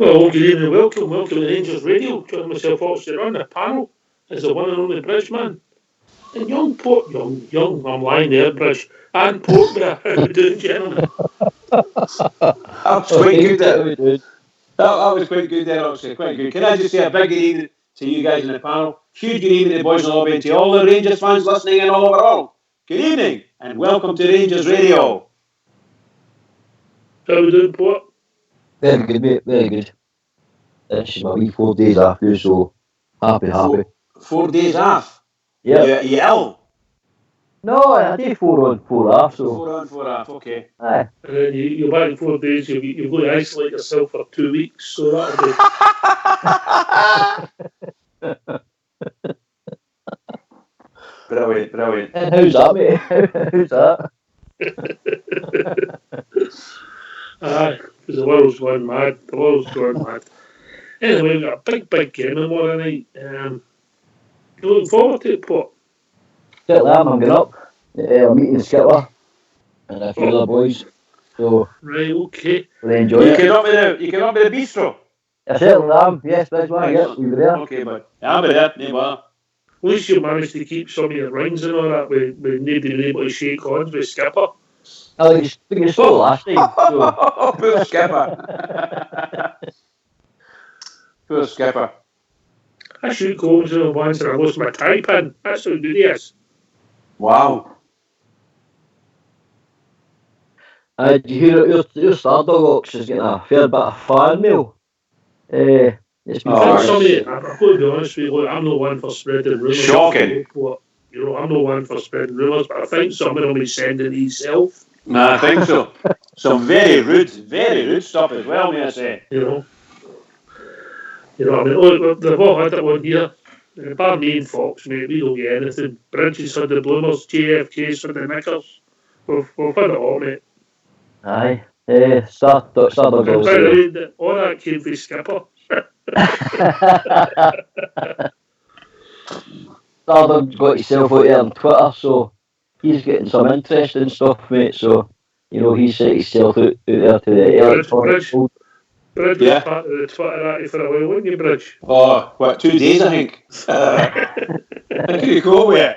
Well, good evening, welcome to Rangers Radio. Join myself, Oxford, on the panel as the one and only Bridgeman. And young, I'm lying there, Bridge, and Portbear. How we doing, gentlemen? That was quite good there. That was quite good there, actually. Quite good. Can I just say a big good evening to you guys in the panel? Huge good evening to the boys in the lobby and to all the Rangers fans listening in all over the world. Good evening and welcome to Rangers Radio. How we doing, Port? Very good, mate. Very good. This is my wee 4 days after, so happy. 4 days off? Yeah. You ill? No, I did 4 on, 4 off, so. 4 on, 4 off, okay. Aye. And then you're back in 4 days, you're going to isolate yourself for 2 weeks, so that'll be... Brilliant. And how's that, mate? How's that? Aye, because the world's going mad. Anyway, we've got a big game tomorrow night. You're looking forward to it, Port? Certainly I'm going up. I'm meeting Skipper and a few other boys. So, right, okay. We'll enjoy it. You can up with the bistro? I certainly am. Yes, that's why we'll be there. Okay, but I'll be there. At least you managed to keep some of your rings and all that with nobody being able to shake hands with Skipper. I think you saw last time. So. Poor Skipper. Poor Skipper. I shoot combs in once and I lost my tie pin. That's how good he is. Wow. Did you hear your Stardog is getting a fair bit of fan mail? It's been I've got to be honest with you, look, I'm not one for spreading rumours. Shocking. I'm not one for spreading rumours, but I think someone will be sending himself. I think so. Some very rude stuff as well, may I say. You know, I mean, look, they've all had it one here. Bar me and Fox, mate, we don't get anything. Bridges for the Bloomers, JFK's for the Knickers. We've had it all, mate. Aye. Stardog all that came from Skipper. Stardog's got himself out there on Twitter, so he's getting some interesting stuff, mate. So, he's set himself out there to the electronic world. Bridge was part of the Twitter for a while, wasn't you, Bridge? Oh, 2 days, I think. I couldn't go with it.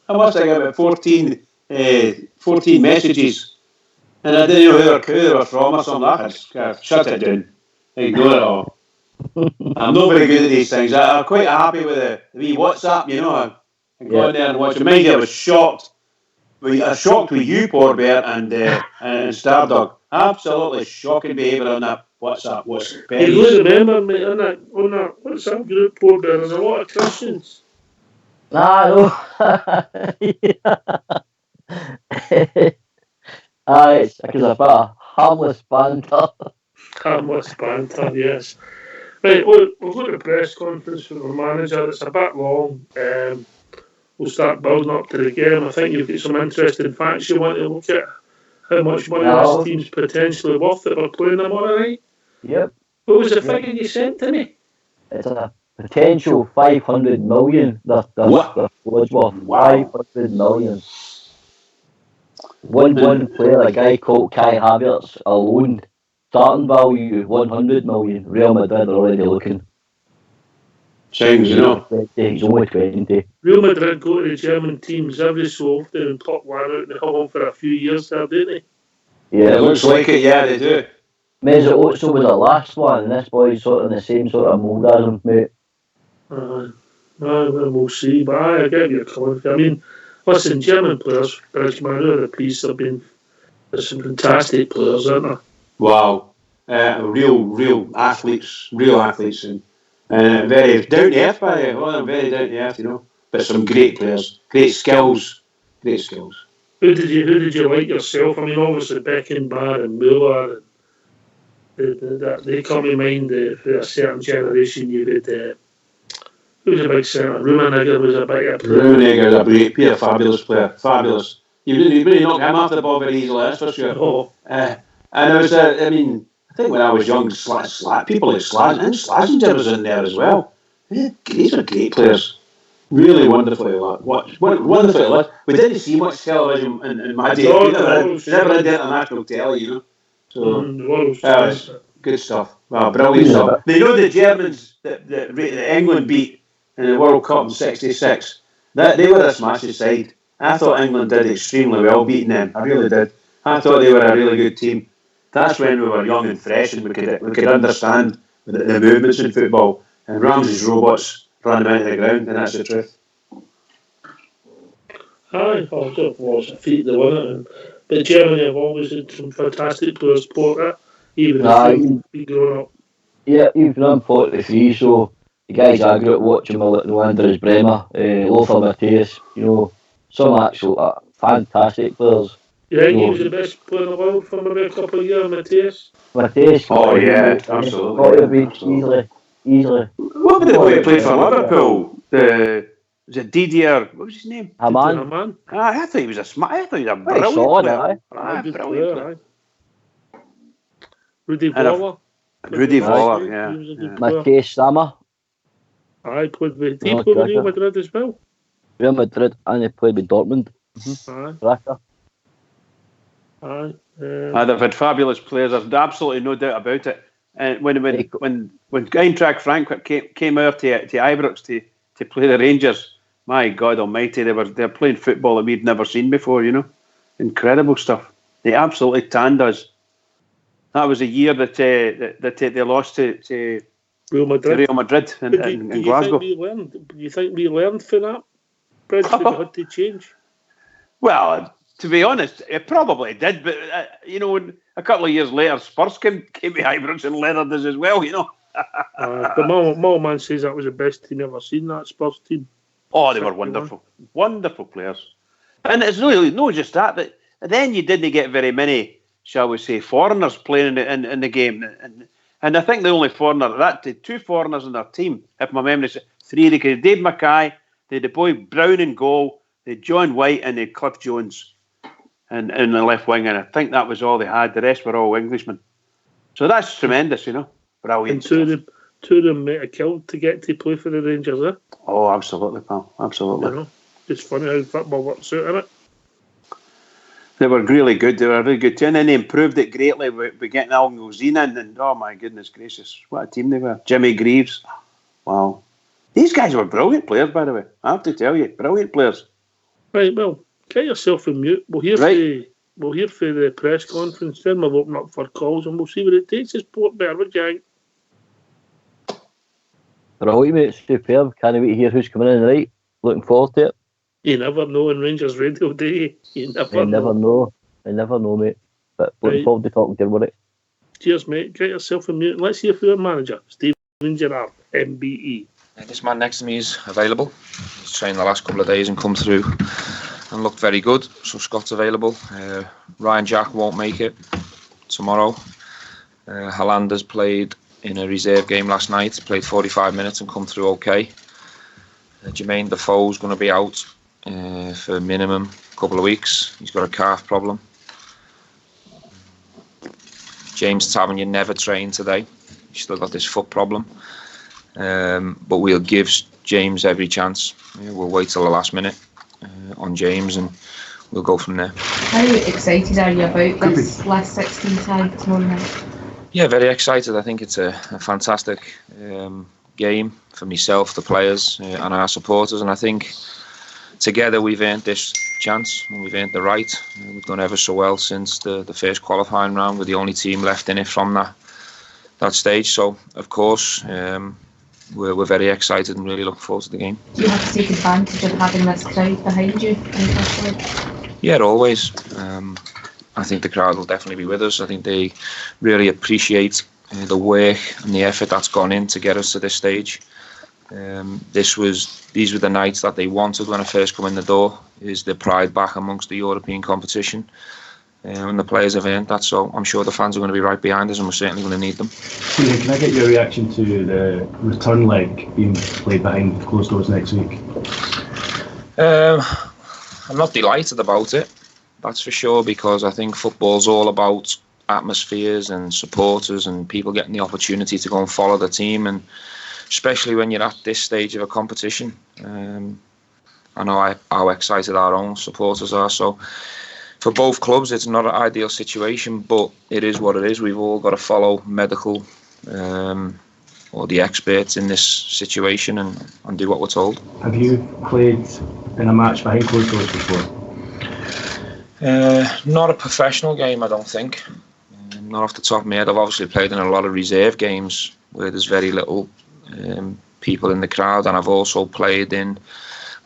I must have got about 14 messages. And I didn't know who they were from or something. I just shut it down. Ignore it all. I'm not very good at these things. I'm quite happy with the wee WhatsApp, I go in there and watch it. Mind you, I was shocked. I was shocked with you, poor Bear, and Stardog. Absolutely shocking behaviour on that WhatsApp. You remember, mate, on that WhatsApp group, poor Bear, there's a lot of Christians. No. It's because of a bit of harmless banter. Harmless banter, yes. Right, we've got a press conference from the manager. It's a bit long. We'll start building up to the game. I think you've got some interesting facts you want to look at. How much money this team's potentially worth that we're playing them all right? Yep. What was the figure you sent to me? It's a potential 500 million. That's what's worth. 500 million. One player, a guy called Kai Havertz, alone, starting value 100 million. Real Madrid are already looking. Sounds, He's only 20. Real Madrid go to the German teams every so often and pop one out and they have on for a few years there, don't they? Yeah, it looks like it, yeah, they do. Mesut Ozil was the last one, and this boy's sort of in the same sort of mould as him, mate. We'll see, but I get your comment. I mean, listen, German players, Bridgeman, the piece, there's some fantastic players, aren't there? Wow. Real athletes, and very down to earth, by the way. Well, very down to earth, But some great players, great skills. Who did you like yourself? I mean, obviously Beckenbauer and Müller, they come to mind for a certain generation. You could. Who was a big centre? Rummenigge was a bigger player. Rummenigge was a fabulous player. Fabulous. You really knock him off the ball very easily, that's for sure. Oh. And there was I think when I was young, people like Slazenger was in there as well. These are great players. Really wonderfully wonderfully. We didn't see much television in my day. Never had international telly, So Good stuff. Well, brilliant stuff. They know the Germans that England beat in the World Cup in '66. That they were a smashing side. I thought England did extremely well beating them. I really did. I thought they were a really good team. That's when we were young and fresh and we could understand the movements in football. And Ramsey's robots ran them into the ground, and that's the truth. Aye, it was a feat to win it. But Germany have always had some fantastic players support it, even if we grown up. Yeah, even I'm 43, so the guys I grew up watching were like Andres Bremer, Lothar Matthäus, some actual fantastic players. You think he was the best player in the world for maybe a couple of years, Matthäus? Matthäus. Oh yeah, absolutely. Easily. What about the boy who played for Liverpool? Was it Didier? What was his name? Hamann. I thought he was a brilliant player. Brilliant player. Rudy Voller, yeah. Matthäus Sammer. He played with Real Madrid as well. Real Madrid, and he played with Dortmund. They've had fabulous players. There's absolutely no doubt about it. And when Eintracht Frankfurt came out to Ibrox to play the Rangers, my God Almighty, they're playing football that we'd never seen before. Incredible stuff. They absolutely tanned us. That was a year that they lost to Real Madrid in Glasgow. Do you think we learned from that? Bridge that we had to change? Well, to be honest, it probably did. But a couple of years later, Spurs came to Ibrox and leathered us as well. But my man says that was the best team ever seen. That Spurs team. Oh, they were wonderful players. And it's really not just that. But then you didn't get very many, shall we say, foreigners playing in the game. And I think the only foreigner two foreigners in their team, if my memory is three. They had Dave Mackay, they had the boy Brown in goal, they had John White, and they had Cliff Jones in the left wing. And I think that was all they had. The rest were all Englishmen. So that's tremendous, Brilliant. And two of them made a kill to get to play for the Rangers, eh? Oh, absolutely, pal. Absolutely. It's funny how football works out, isn't it? They were really good. They were really good too. And then they improved it greatly with getting Algozina in. And oh my goodness gracious, what a team they were. Jimmy Greaves. Wow. These guys were brilliant players, by the way. I have to tell you. Brilliant players. Right, well, get yourself on mute. We'll hear for the press conference, then we'll open up for calls and we'll see where it takes us. Port Bear, what do you think? Right, mate, superb. Can't wait to hear who's coming in tonight. Looking forward to it. You never know in Rangers radio, do you? You never know. I never know, mate. But looking forward to talking to you about it. Cheers, mate. Get yourself on mute. Let's hear from your manager, Stephen Gerrard, MBE. This man next to me is available. He's trained the last couple of days and come through and looked very good. So Scott's available. Ryan Jack won't make it tomorrow. Hollander's played in a reserve game last night. Played 45 minutes and come through okay. Jermaine Defoe's going to be out for minimum a couple of weeks. He's got a calf problem. James Tavernier never trained today. He's still got this foot problem. But we'll give James every chance. We'll wait till the last minute on James and we'll go from there. How excited are you about this last 16 side tomorrow night? Yeah, very excited. I think it's a fantastic game for myself, the players and our supporters, and I think together we've earned this chance and we've earned the right. We've done ever so well since the first qualifying round. We're the only team left in it from that stage, so of course we're very excited and really looking forward to the game. Do you have to take advantage of having this crowd behind you in the first leg? Yeah, always. I think the crowd will definitely be with us. I think they really appreciate the work and the effort that's gone in to get us to this stage. These were the nights that they wanted when I first come in the door, is the pride back amongst the European competition. And the players have earned that, so I'm sure the fans are going to be right behind us and we're certainly going to need them. Stephen, can I get your reaction to the return leg being played behind closed doors next week? I'm not delighted about it, that's for sure, because I think football's all about atmospheres and supporters and people getting the opportunity to go and follow the team, and especially when you're at this stage of a competition. I know how excited our own supporters are, so For both clubs, it's not an ideal situation, but it is what it is. We've all got to follow medical or the experts in this situation and do what we're told. Have you played in a match behind closed doors before? Not a professional game, I don't think. Not off the top of my head. I've obviously played in a lot of reserve games where there's very little people in the crowd, and I've also played in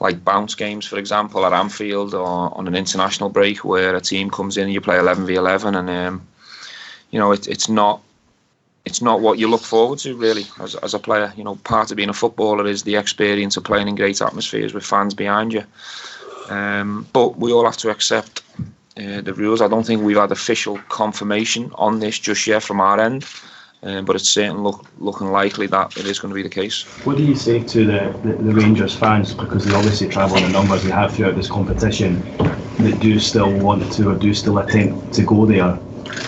like bounce games, for example, at Anfield or on an international break where a team comes in and you play 11v11, and it's not what you look forward to really as a player. Part of being a footballer is the experience of playing in great atmospheres with fans behind you. But we all have to accept the rules. I don't think we've had official confirmation on this just yet from our end. But it's certainly looking likely that it is going to be the case. What do you say to the Rangers fans, because they obviously travel in the numbers they have throughout this competition, that do still want to or do still attempt to go there,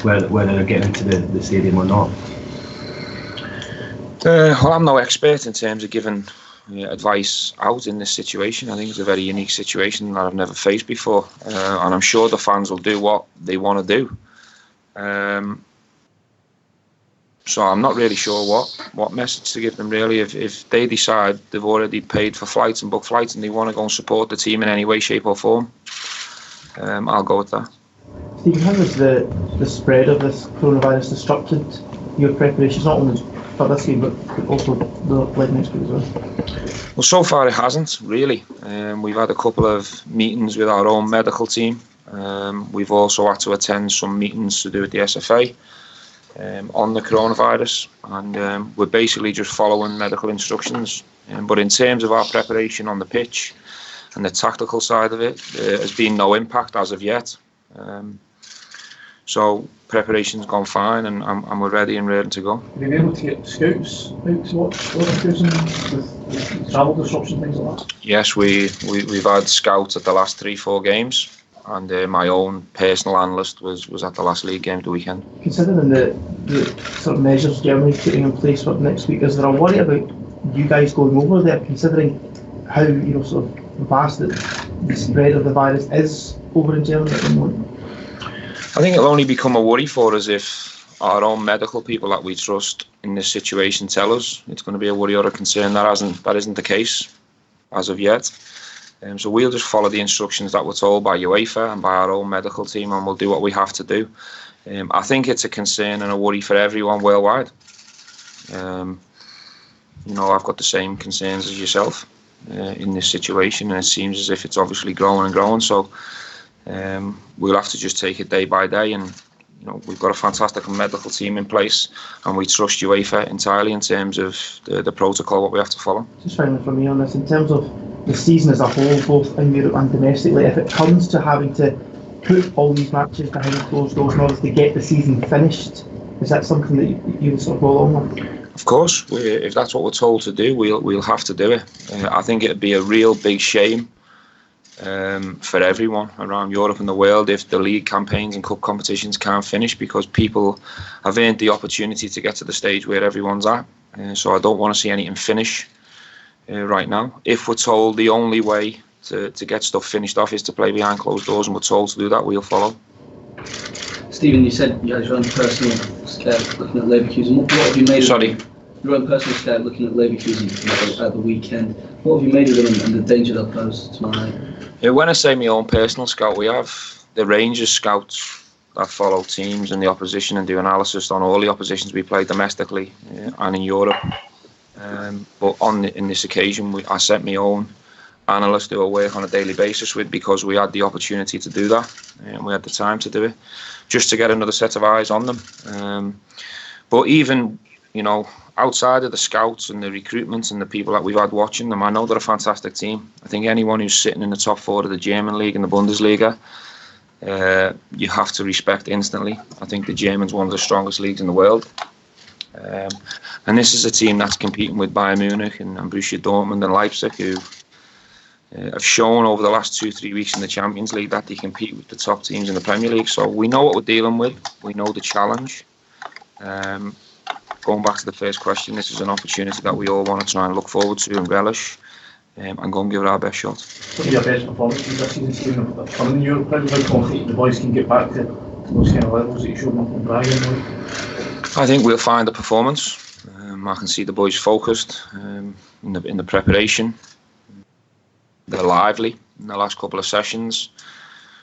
whether they're getting into the stadium or not? Well, I'm no expert in terms of giving advice out in this situation. I think it's a very unique situation that I've never faced before, and I'm sure the fans will do what they want to do. So I'm not really sure what message to give them really. If they decide they've already paid for flights and booked flights and they want to go and support the team in any way, shape or form, I'll go with that. Stephen, how has the spread of this coronavirus disrupted your preparations, not only for this game but also the lead next week as well? Well, so far it hasn't really. We've had a couple of meetings with our own medical team. We've also had to attend some meetings to do with the SFA. On the coronavirus, and we're basically just following medical instructions. But in terms of our preparation on the pitch and the tactical side of it, there has been no impact as of yet. So preparation's gone fine, and we're ready and ready to go. Have you been able to get scouts out to watch Leverkusen with travel disruption, things like that? Yes, we've had scouts at the last 3-4 games. And my own personal analyst was at the last league game of the weekend. Considering the sort of measures Germany's putting in place for next week, is there a worry about you guys going over there, considering how sort of vast the spread of the virus is over in Germany at the moment? I think it'll only become a worry for us if our own medical people that we trust in this situation tell us it's going to be a worry or a concern. That isn't the case as of yet. So we'll just follow the instructions that we're told by UEFA and by our own medical team, and we'll do what we have to do. I think it's a concern and a worry for everyone worldwide. I've got the same concerns as yourself in this situation, and it seems as if it's obviously growing and growing. So we'll have to just take it day by day, and we've got a fantastic medical team in place, and we trust UEFA entirely in terms of the protocol, what we have to follow. Just finally from me on this, in terms of the season as a whole, both in Europe and domestically, if it comes to having to put all these matches behind closed doors in order to get the season finished, is that something that you would sort of go along with? Of course, if that's what we're told to do, we'll have to do it. I think it'd be a real big shame for everyone around Europe and the world if the league campaigns and cup competitions can't finish, because people have earned the opportunity to get to the stage where everyone's at. So I don't want to see anything finish right now. If we're told the only way to get stuff finished off is to play behind closed doors, and we're told to do that, we'll follow. Stephen, you said you had your own personal scout looking at Leverkusen. What have you made Sorry? of them? Your own personal scout looking at Leverkusen at the weekend. What have you made of them and the danger they'll pose tomorrow night? When I say my own personal scout, we have the Rangers scouts that follow teams and the opposition and do analysis on all the oppositions we play domestically and in Europe. But in this occasion, I sent my own analyst who I work on a daily basis with, because we had the opportunity to do that and we had the time to do it, just to get another set of eyes on them. But even, outside of the scouts and the recruitment and the people that we've had watching them, I know they're a fantastic team. I think anyone who's sitting in the top 4 of the German league and the Bundesliga, you have to respect instantly. I think the Germans one of the strongest leagues in the world. And this is a team that's competing with Bayern Munich and Borussia Dortmund and Leipzig, who have shown over the last 2-3 weeks in the Champions League that they compete with the top teams in the Premier League. So we know what we're dealing with. We know the challenge. Going back to the first question, this is an opportunity that we all want to try and look forward to and relish. and go and give it our best shot. What are your best performances this season, Stephen? Coming in Europe, how confident the boys can get back to those kind of levels that you showed them in Braga? I think we'll find the performance. I can see the boys focused in the preparation. They're lively in the last couple of sessions.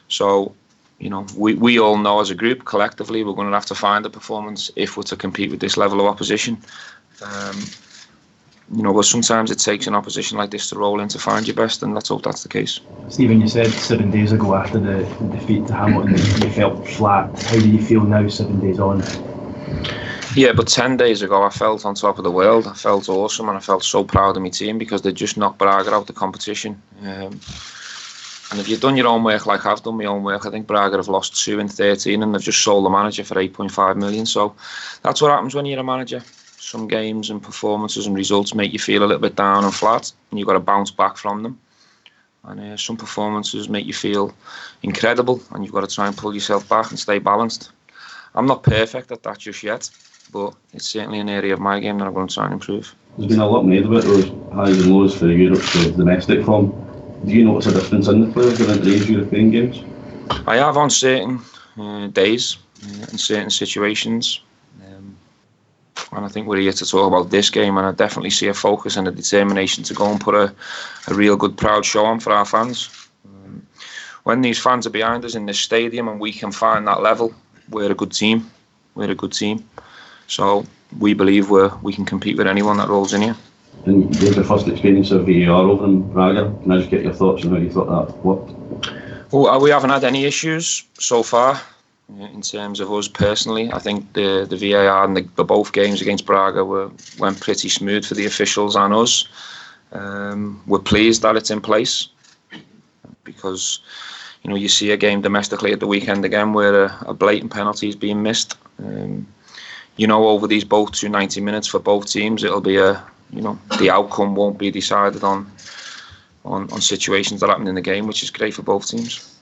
So, we all know as a group, collectively, we're going to have to find the performance if we're to compete with this level of opposition. But sometimes it takes an opposition like this to roll in to find your best, and let's hope that's the case. Stephen, you said 7 days ago after the defeat to Hamilton that you felt flat. How do you feel now, 7 days on? Yeah, but 10 days ago I felt on top of the world. I felt awesome, and I felt so proud of my team because they just knocked Braga out the competition. And if you've done your own work like I've done my own work, I think Braga have lost 2 in 13 and they've just sold the manager for 8.5 million. So that's what happens when you're a manager. Some games and performances and results make you feel a little bit down and flat, and you've got to bounce back from them. And some performances make you feel incredible, and you've got to try and pull yourself back and stay balanced. I'm not perfect at that just yet, but it's certainly an area of my game that I'm going to try and improve. There's been a lot made about those highs and lows for Europe to domestic form. Do you notice a difference in the players going into these European games? I have on certain days in certain situations. And I think we're here to talk about this game, and I definitely see a focus and a determination to go and put a real good, proud show on for our fans. When these fans are behind us in this stadium and we can find that level, we're a good team. We're a good team. So we believe we can compete with anyone that rolls in here. And you had your first experience of VAR over in Braga. Can I just get your thoughts on how you thought that worked? Well, we haven't had any issues so far. In terms of us personally, I think the VAR and the both games against Braga went pretty smooth for the officials and us. We're pleased that it's in place because you see a game domestically at the weekend again where a blatant penalty is being missed. Over these both 290 minutes for both teams, it'll be the outcome won't be decided on situations that happen in the game, which is great for both teams.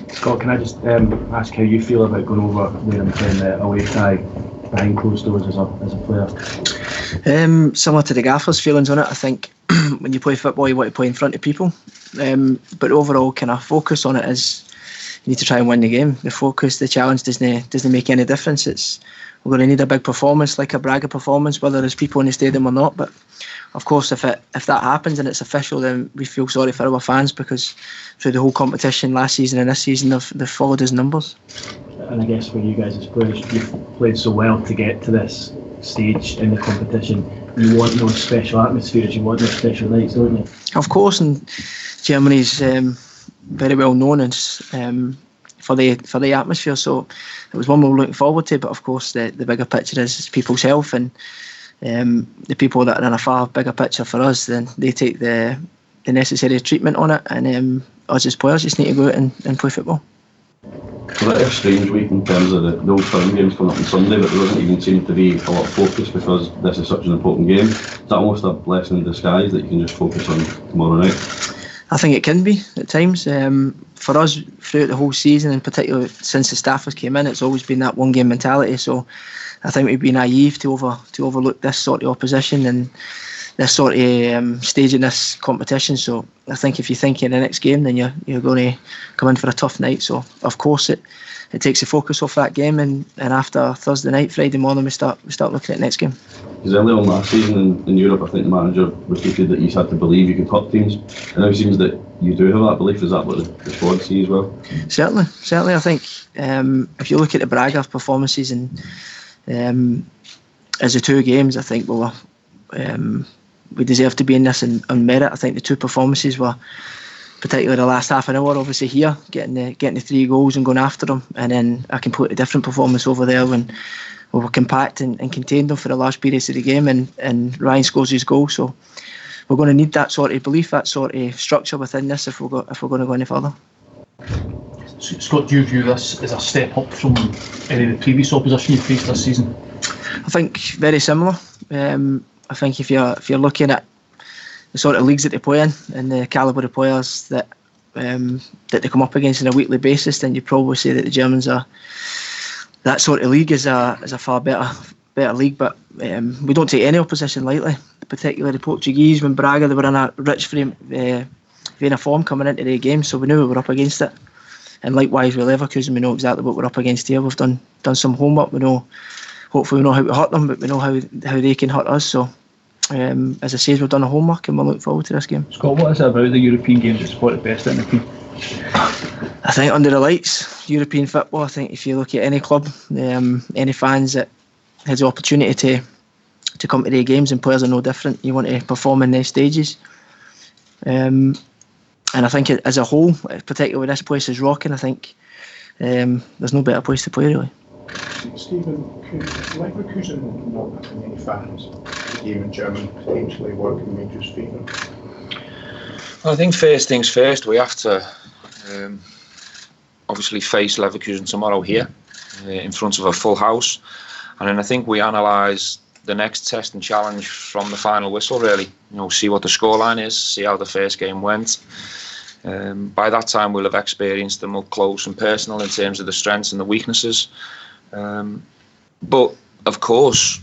Scott, can I just ask how you feel about going over there and playing the away tie behind closed doors as a player? Similar to the gaffer's feelings on it, I think when you play football you want to play in front of people, but overall kind of focus on it is you need to try and win the game. The focus, the challenge doesn't make any difference. We're going to need a big performance like a Braga performance, whether there's people in the stadium or not. But of course, if that happens and it's official, then we feel sorry for our fans because through the whole competition last season and this season, they've followed his numbers. And I guess for you guys as players, you've played so well to get to this stage in the competition. You want those special atmospheres, you want those special nights, don't you? Of course, and Germany's very well known as for the atmosphere, so it was one we were looking forward to. But of course, the bigger picture is people's health, and the people that are in a far bigger picture for us, then they take the necessary treatment on it, and us as players just need to go out and play football. Well, it is a strange week in terms of the Old Firm games coming up on Sunday, but there doesn't even seem to be a lot of focus because this is such an important game. Is that almost a blessing in disguise that you can just focus on tomorrow night? I think it can be at times. For us, throughout the whole season, and particularly since the staffers came in, it's always been that one game mentality. So I think we'd be naive to overlook this sort of opposition and this sort of stage in this competition. So I think if you think in the next game, then you're going to come in for a tough night. So of course it takes the focus off that game, and after Thursday night, Friday morning, we start looking at the next game. Because early on last season in Europe, I think the manager repeated that you had to believe you could hurt teams. And now it seems that you do have that belief. Is that what the squad see as well? Certainly. I think if you look at the Braga performances and as the two games, I think we deserve to be in this on merit. I think the two performances were, particularly the last half an hour, obviously here, getting the 3 goals and going after them, and then a completely different performance over there when we were compact and contained them for the large periods of the game, and Ryan scores his goal. So we're going to need that sort of belief, that sort of structure within this if we're going to go any further. Scott, do you view this as a step up from any of the previous opposition you've faced this season? I think very similar. I think if you're looking at the sort of leagues that they play in and the calibre of players that they come up against on a weekly basis, then you probably say that the Germans are that sort of league is a far better better league, but we don't take any opposition lightly, particularly the Portuguese. When Braga, they were in a rich vein of form coming into the game, so we knew we were up against it. And likewise with Leverkusen, we know exactly what we're up against here. We've done some homework. We know, hopefully we know how to hurt them, but we know how they can hurt us. So as I say, we've done our homework and we'll look forward to this game. Scott, what is it about the European games that support the best in the team? I think under the lights, European football, I think if you look at any club, any fans that has the opportunity to come to the games, and players are no different, you want to perform in these stages. And I think as a whole, particularly this place is rocking, I think there's no better place to play really. Stephen, could Leverkusen not have many fans? The game in Germany potentially work in Rangers' favour? Well, I think first things first, we have to obviously face Leverkusen tomorrow here in front of a full house, and then I think we analyse the next test and challenge from the final whistle really. See what the scoreline is, see how the first game went. By that time we'll have experienced them up close and personal in terms of the strengths and the weaknesses. But of course,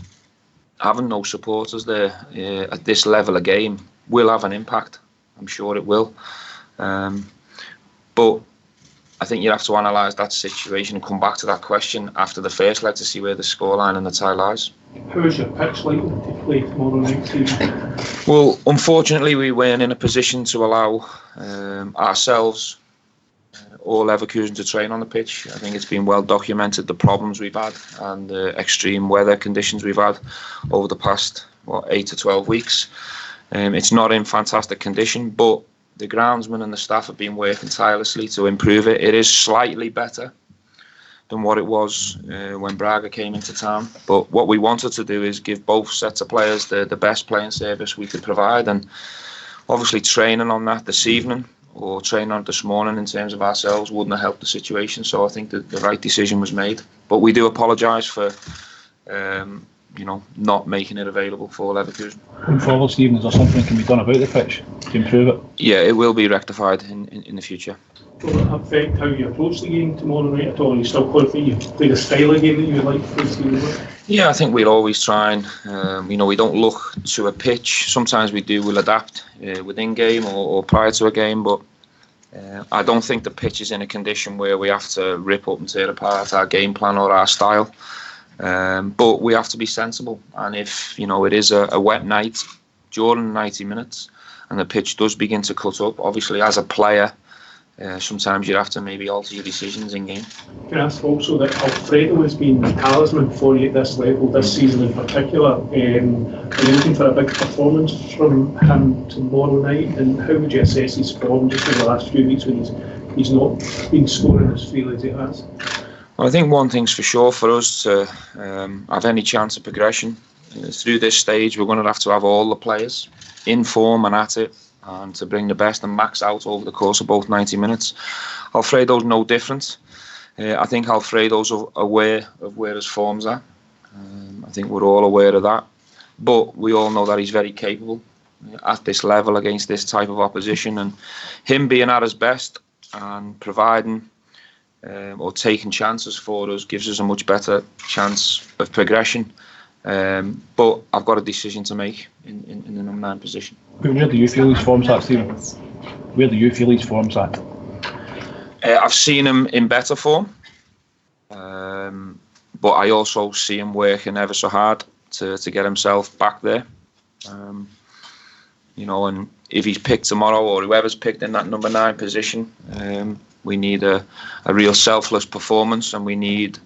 having no supporters there at this level of game will have an impact. I'm sure it will. But I think you have to analyse that situation and come back to that question after the first leg to see where the scoreline and the tie lies. How is your pitch likely to play tomorrow night, Stephen? Well, unfortunately, we weren't in a position to allow ourselves or Leverkusen to train on the pitch. I think it's been well documented the problems we've had and the extreme weather conditions we've had over the past 8 to 12 weeks. It's not in fantastic condition, but the groundsman and the staff have been working tirelessly to improve it. It is slightly better than what it was when Braga came into town. But what we wanted to do is give both sets of players the best playing service we could provide. And obviously training on that this evening or training on it this morning in terms of ourselves wouldn't have helped the situation. So I think that the right decision was made. But we do apologise for not making it available for Leverkusen. Going forward, Stephen, is there something that can be done about the pitch to improve it? Yeah, it will be rectified in the future. Will it affect how you approach the game tomorrow night at all? Are you still confident you play the style of game that you would like to play Stephen? Yeah, I think we'll always try and, we don't look to a pitch. Sometimes we'll adapt within game or prior to a game, but I don't think the pitch is in a condition where we have to rip up and tear apart our game plan or our style. But we have to be sensible, and if it is a wet night during 90 minutes and the pitch does begin to cut up, obviously as a player sometimes you have to maybe alter your decisions in game. Can I ask also that Alfredo has been a talisman for you at this level this season in particular? Are you looking for a big performance from him tomorrow night, and how would you assess his form just over the last few weeks when he's not been scoring as freely as he has? Well, I think one thing's for sure, for us to have any chance of progression through this stage, we're going to have all the players in form and at it, and to bring the best and max out over the course of both 90 minutes. Alfredo's no different. I think Alfredo's aware of where his form's at. I think we're all aware of that. But we all know that he's very capable at this level against this type of opposition, and him being at his best and providing or taking chances for us gives us a much better chance of progression. But I've got a decision to make in the number 9 position. Where do you feel his form's at, Stephen? Where do you feel his form's at? I've seen him in better form, but I also see him working ever so hard to get himself back there. And if he's picked tomorrow, or whoever's picked in that number 9 position, we need a real selfless performance, and we need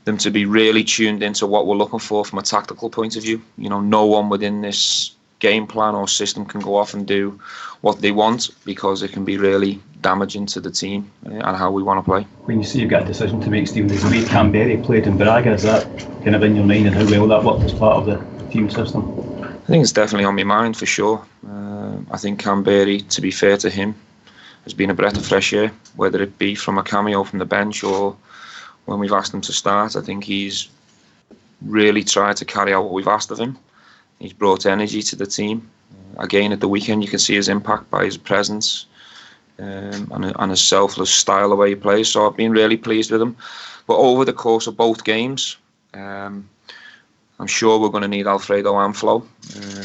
them to be really tuned into what we're looking for from a tactical point of view. No one within this game plan or system can go off and do what they want, because it can be really damaging to the team and how we want to play. When you say you've got a decision to make, Stephen, is the way Canberra played in Braga, is that kind of in your mind, and how well that worked as part of the team system? I think it's definitely on my mind for sure. I think Canberra, to be fair to him, has been a breath of fresh air, whether it be from a cameo from the bench or when we've asked him to start. I think he's really tried to carry out what we've asked of him. He's brought energy to the team. Again, at the weekend, you can see his impact by his presence and his selfless style the way he plays. So I've been really pleased with him. But over the course of both games, and I'm sure we're going to need Alfredo and Flo,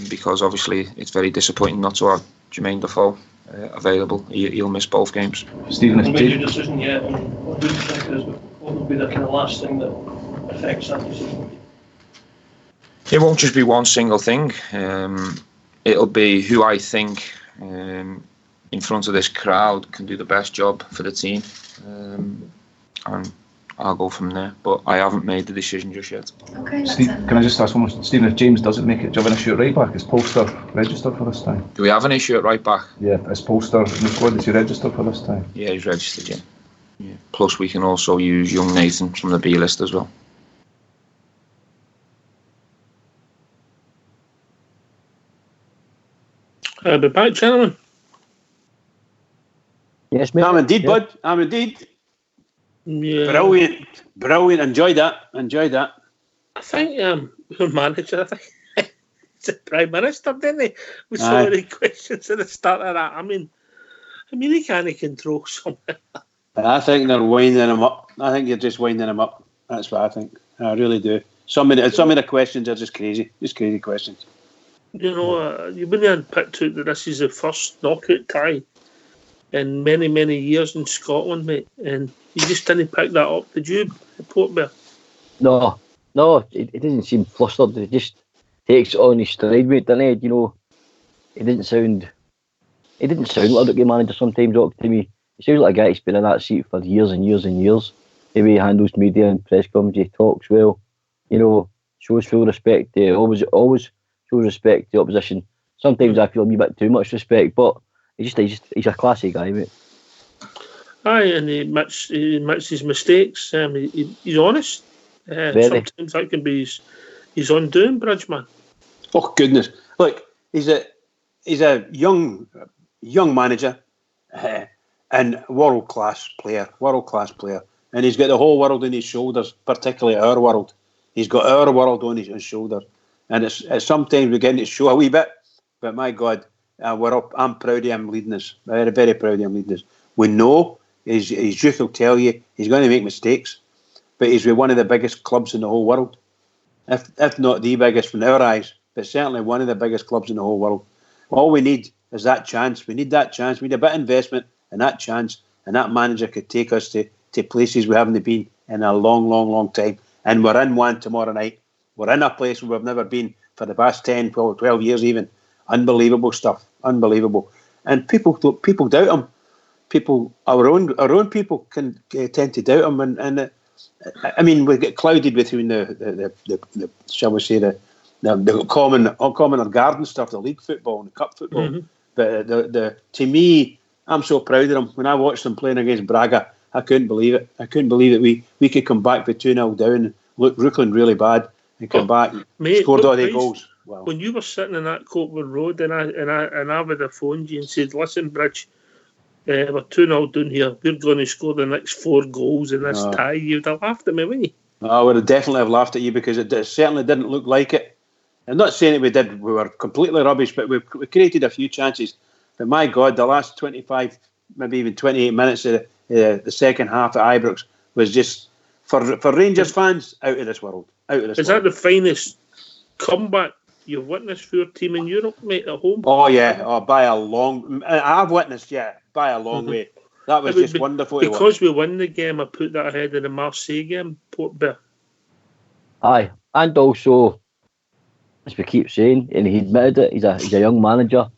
because obviously it's very disappointing not to have Jermaine Defoe available. He'll miss both games. Stephen, Have you made your decision yet on what you think is what will be the kind of last thing that affects that decision? It won't just be one single thing. It'll be who I think in front of this crowd can do the best job for the team, and I'll go from there. But I haven't made the decision just yet. Okay, Steve, can I just ask one more? Stephen, if James doesn't make it, do you have an issue at right back? Is Polster registered for this time? Do we have an issue at right back? Yeah, is Polster in the squad? Is he registered for this time? Yeah, he's registered, yeah. Plus we can also use young Nathan from the B list as well. I'll be back, gentlemen. Yes, mate. I'm indeed, Yeah. bud. I'm indeed. Yeah. Brilliant. Enjoyed that. I think your manager, I think, it's the Prime Minister, didn't he? With so Aye. many questions at the start of that. I mean, he can't control something. I think they're winding him up. I think you're just winding him up. That's what I think. I really do. Some of the questions are just crazy questions. You know, you wouldn't picked out that this is the first knockout tie in many, many years in Scotland, mate. And you just didn't pick that up, did you, Port Bear? No, it doesn't seem flustered. It just takes it on his stride, mate, doesn't it? You know, it didn't sound like a rookie manager sometimes, to me. He sounds like a guy who's been in that seat for years and years and years. The way he handles media and press conferences, he talks well, you know, shows full respect. Always shows respect to the opposition. Sometimes I feel a wee bit too much respect, but he's a classy guy, mate. Aye, and he admits his mistakes. He's honest. Sometimes that can be his undoing, Bridgeman. Oh goodness! Look, he's a young manager and world class player, and he's got the whole world on his shoulders, particularly our world. He's got our world on his shoulders, and it's sometimes we get to show a wee bit. But my God, I'm proud of him leading us. Very, very proud of him leading us. We know his youth will tell you he's going to make mistakes, but he's with one of the biggest clubs in the whole world, if not the biggest from our eyes, but certainly one of the biggest clubs in the whole world. All we need is that chance. We need that chance. We need a bit of investment and that chance, and that manager could take us to places we haven't been in a long, long, long time. And we're in one tomorrow night. We're in a place where we've never been for the past 10, 12 years even. Unbelievable stuff. Unbelievable. And people doubt him. People, our own people can tend to doubt him. And I mean, we get clouded between the shall we say, the common or garden stuff, the league football and the cup football. Mm-hmm. But to me, I'm so proud of them. When I watched them playing against Braga, I couldn't believe it. I couldn't believe that we could come back with 2-0 down and look Rooklyn really bad and come back and scored all the goals. Wow. When you were sitting in that Copeland Road and I would have phoned you and said, "Listen, Bridge, we're 2-0 down here. We're going to score the next 4 goals in this tie." You'd have laughed at me, wouldn't you? I would have definitely have laughed at you because it certainly didn't look like it. I'm not saying that we were completely rubbish, but we created a few chances. But my God, the last 25, maybe even 28 minutes of the second half at Ibrox was just, for Rangers fans, out of this world. Is that the finest comeback you've witnessed for your team in Europe, mate, at home? Oh, yeah. By a long... I've witnessed, by a long way. That was just wonderful to watch. Because we won the game, I put that ahead of the Marseille game, Port Bear. Aye, and also, as we keep saying, and he admitted it, he's a young manager.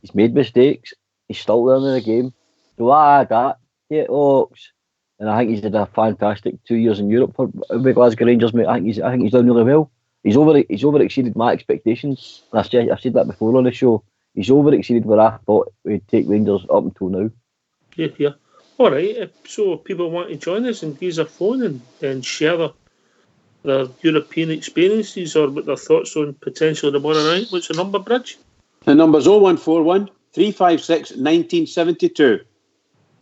He's made mistakes. He's still learning the game. So get Oaks. And I think he's had a fantastic 2 years in Europe for Glasgow Rangers, mate. I think he's done really well. He's over exceeded my expectations. And I've said that before on the show. He's over exceeded where I thought we'd take Rangers up until now. Yeah. All right. So if people want to join us and use their phone and share their European experiences or what their thoughts on potentially tomorrow night, what's the number, Bridge? The number's 0141 356 1972.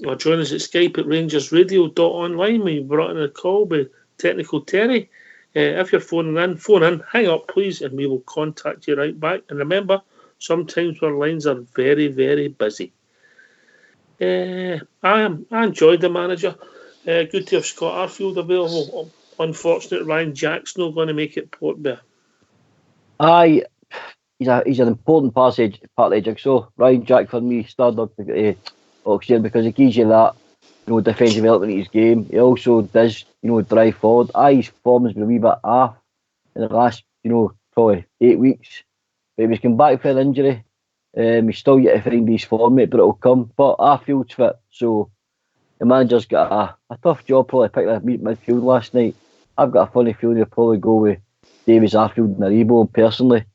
Or join us at Skype at rangersradio.online. We brought in a call with Technical Terry. If you're phoning in, hang up please, and we will contact you right back. And remember, sometimes our lines are very, very busy. I enjoyed the manager. Good to have Scott Arfield available. Unfortunate, Ryan Jack's not going to make it, Port Bear. Aye, he's an important part of the jigsaw. Ryan Jack for me, Stardog Oxygen, because he gives you that, defensive element in his game. He also does, drive forward. Aye, his form has been a wee bit off in the last, probably 8 weeks. But he's come back from an injury. He's still yet to find his form, mate, but it'll come. But Arfield's fit, so the manager's got a tough job probably picking a midfield last night. I've got a funny feeling he'll probably go with Davies, Arfield and Aribo personally.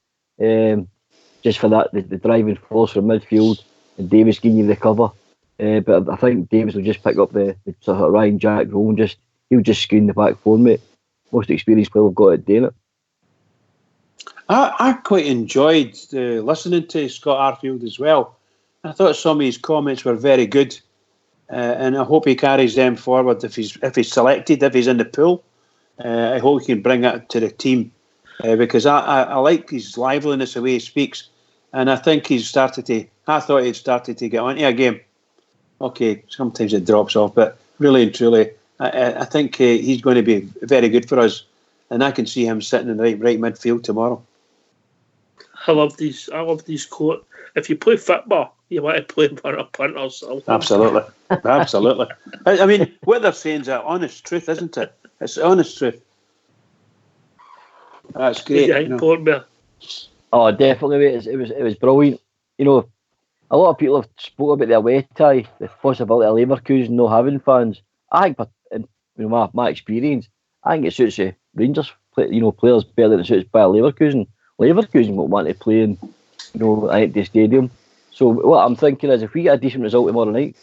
Just for that, the driving force from midfield, and Davies giving you the cover. But I think Davies will just pick up the sort of Ryan Jack role and he'll just screen the back four, mate. Most experienced player we've got at doing it. I quite enjoyed listening to Scott Arfield as well. I thought some of his comments were very good, and I hope he carries them forward if he's selected, if he's in the pool. I hope he can bring that to the team, because I like his liveliness, the way he speaks, and I think I thought he'd started to get onto a game. Okay, sometimes it drops off, but really and truly, I think he's going to be very good for us, and I can see him sitting in the right midfield tomorrow. I love these quotes. If you play football, you want to play for a punt or something. Absolutely. I mean, what they're saying is honest truth, isn't it? It's honest truth. That's great. Oh, definitely, mate. It was brilliant. A lot of people have spoken about the away tie, the possibility of Leverkusen not having fans. I think, in my experience, I think it suits the Rangers, players better than it suits Bayer Leverkusen. Leverkusen won't want to play in, an empty stadium. So what I'm thinking is, if we get a decent result tomorrow night,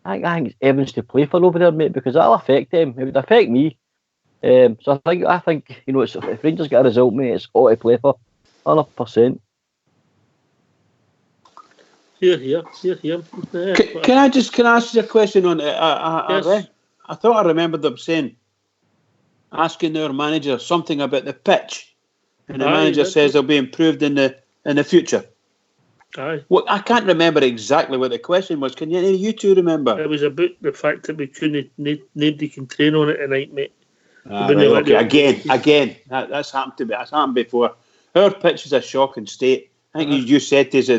I think it's Evans to play for over there, mate, because that'll affect them. It would affect me. So I think if Rangers get a result, mate, it's all to play for, 100%. Here. Can I ask you a question on it? Yes. I thought I remembered them asking their manager something about the pitch, and the manager says they'll be improved in the future. Aye. Well, I can't remember exactly what the question was. Can you two remember? It was about the fact that we couldn't. Nobody can train on it tonight, mate. Right, okay. Again, that's happened to me. That's happened before. Our pitch is a shocking state. I think you said to us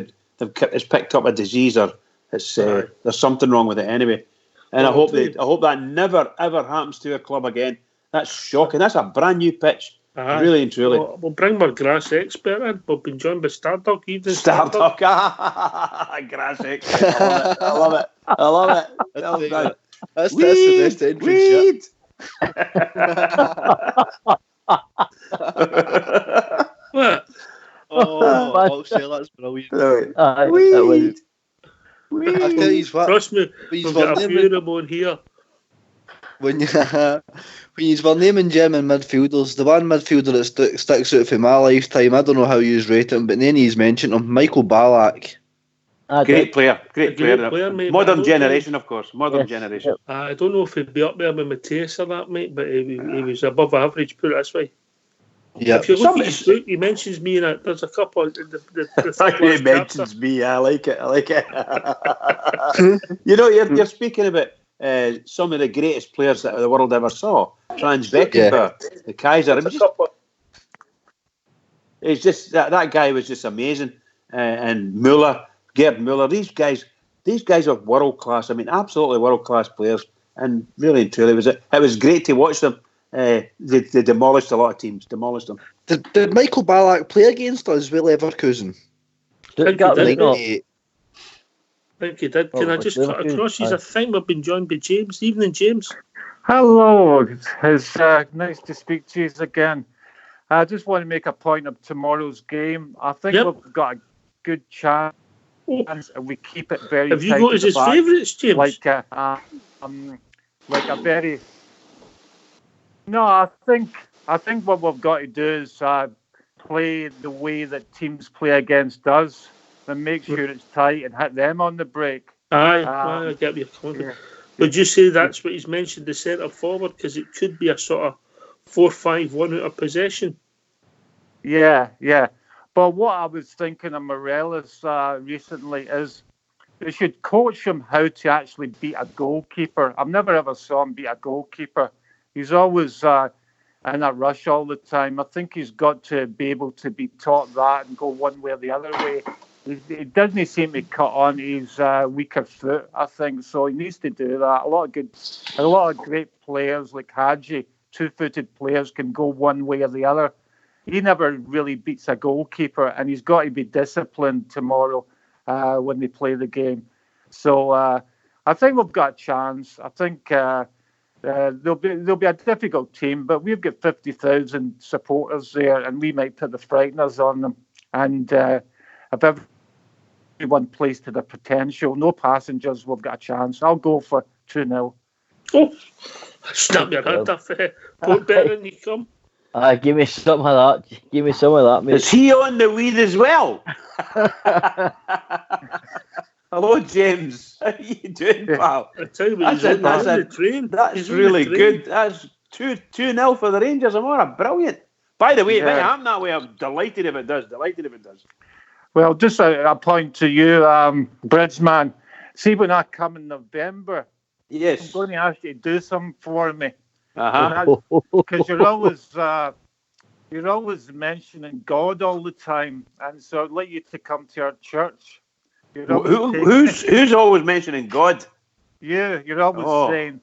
it's picked up a disease, or it's there's something wrong with it anyway. And I hope that never ever happens to a club again. That's shocking. That's a brand new pitch, really and truly. We'll bring our grass expert in. We've been joined by Stardog. Stardog, grass expert. I love it. That's the best entrance. What? I'll say that's brilliant. Weed. I'll tell you what. Trust me, we've got a few of them on here. When you were naming German midfielders, the one midfielder that sticks out for my lifetime, I don't know how you rate him, but then he's mentioned him, Michael Ballack. Great player. Mate, modern generation, of course. Generation. I don't know if he'd be up there with Mateus or that, mate, but he was above average, put it this way. Yeah. If you look at his book, he mentions me in it. There's a couple of he mentions me. I like it. You're speaking about some of the greatest players that the world ever saw. Franz Beckenbauer, the Kaiser. It's just that guy was just amazing. And Müller, Gerd Müller. These guys are world class. I mean, absolutely world class players. And really and truly, it was great to watch them. They demolished a lot of teams. Demolished them. Did Michael Ballack play against us with Leverkusen? I think he did. Can I just cut across? I think we've been joined by James. Evening, James. Hello. It's nice to speak to you again. I just want to make a point of tomorrow's game. I think we've got a good chance, and we keep it very. Have you got his favourites, James? Like a very. No, I think what we've got to do is play the way that teams play against us, and make sure it's tight and hit them on the break. I get your comment. Yeah. Would you say that's what he's mentioned, the centre forward, because it could be a sort of 4-5-1 out of possession? Yeah. But what I was thinking of Morelos recently is they should coach him how to actually beat a goalkeeper. I've never ever saw him beat a goalkeeper. He's always in a rush all the time. I think he's got to be able to be taught that and go one way or the other way. He doesn't seem to cut on his weaker foot, I think, so he needs to do that. A lot of great players like Hadji, two-footed players, can go one way or the other. He never really beats a goalkeeper, and he's got to be disciplined tomorrow when they play the game. So I think we've got a chance. I think they'll be a difficult team, but we've got 50,000 supporters there, and we might put the frighteners on them. And if everyone plays to their potential, no passengers, we've got a chance. I'll go for 2-0. Oh, snap your head off. Port better than you come. Give me some of that. Give me some of that, mate. Is he on the weed as well? Hello, James. How you doing, pal? I tell you what, he's on the train. That's really good. That's 2-0 for the Rangers. I'm brilliant. By the way, if I am that way, I'm delighted if it does. Well, just a point to you, Bridgeman. See, when I come in November, yes, I'm going to ask you to do something for me. Because you're always mentioning God all the time, and so I'd like you to come to our church. Who's always mentioning God? You're always saying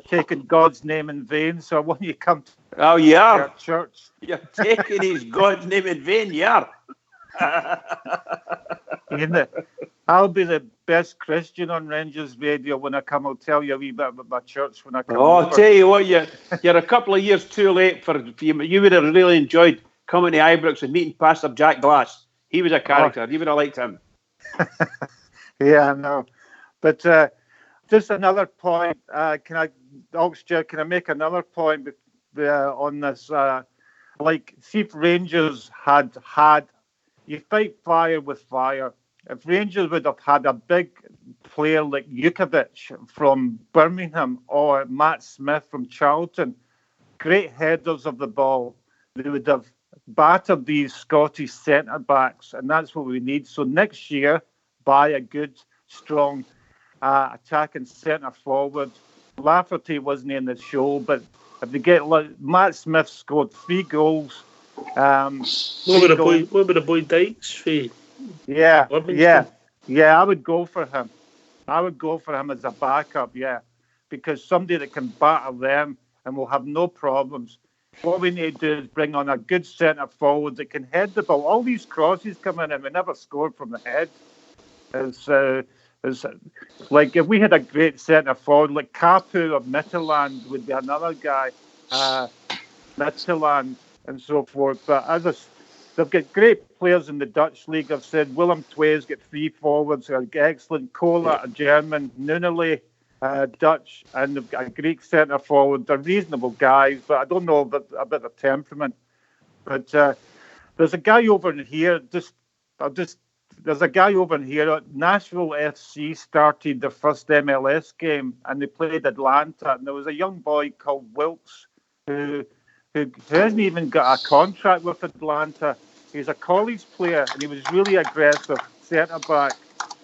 taking God's name in vain. So I want you to come to our church. You're taking his God's name in vain, yeah. I'll be the best Christian on Rangers Radio when I come. I'll tell you a wee bit about my church when I come. I'll tell you what, you're a couple of years too late for you. You would have really enjoyed coming to Ibrox and meeting Pastor Jack Glass. He was a character. You would have liked him. Yeah, I know. But just another point. Can I make another point on this? See if Rangers had you fight fire with fire. If Rangers would have had a big player like Jukovic from Birmingham or Matt Smith from Charlton, great headers of the ball, they would have battered these Scottish centre-backs, and that's what we need. So next year, buy a good, strong attacking centre-forward. Lafferty wasn't in the show, but if they get... Matt Smith scored 3 goals. What about the boy Dykes? Yeah, I would go for him. I would go for him as a backup, because somebody that can batter them and will have no problems. What we need to do is bring on a good centre forward that can head the ball. All these crosses come in and we never scored from the head. It's like if we had a great centre forward, like Kapu of Midtjylland would be another guy, Midtjylland and so forth. But they've got great players in the Dutch league. I've said Willem Twee's got 3 forwards, excellent. Kola, a German, Nunele, Dutch, and they've got a Greek centre forward. They're reasonable guys, but I don't know about the temperament. But there's a guy over in here. There's a guy over in here. Nashville FC started their first MLS game, and they played Atlanta. And there was a young boy called Wilkes who hasn't even got a contract with Atlanta. He's a college player, and he was really aggressive centre back.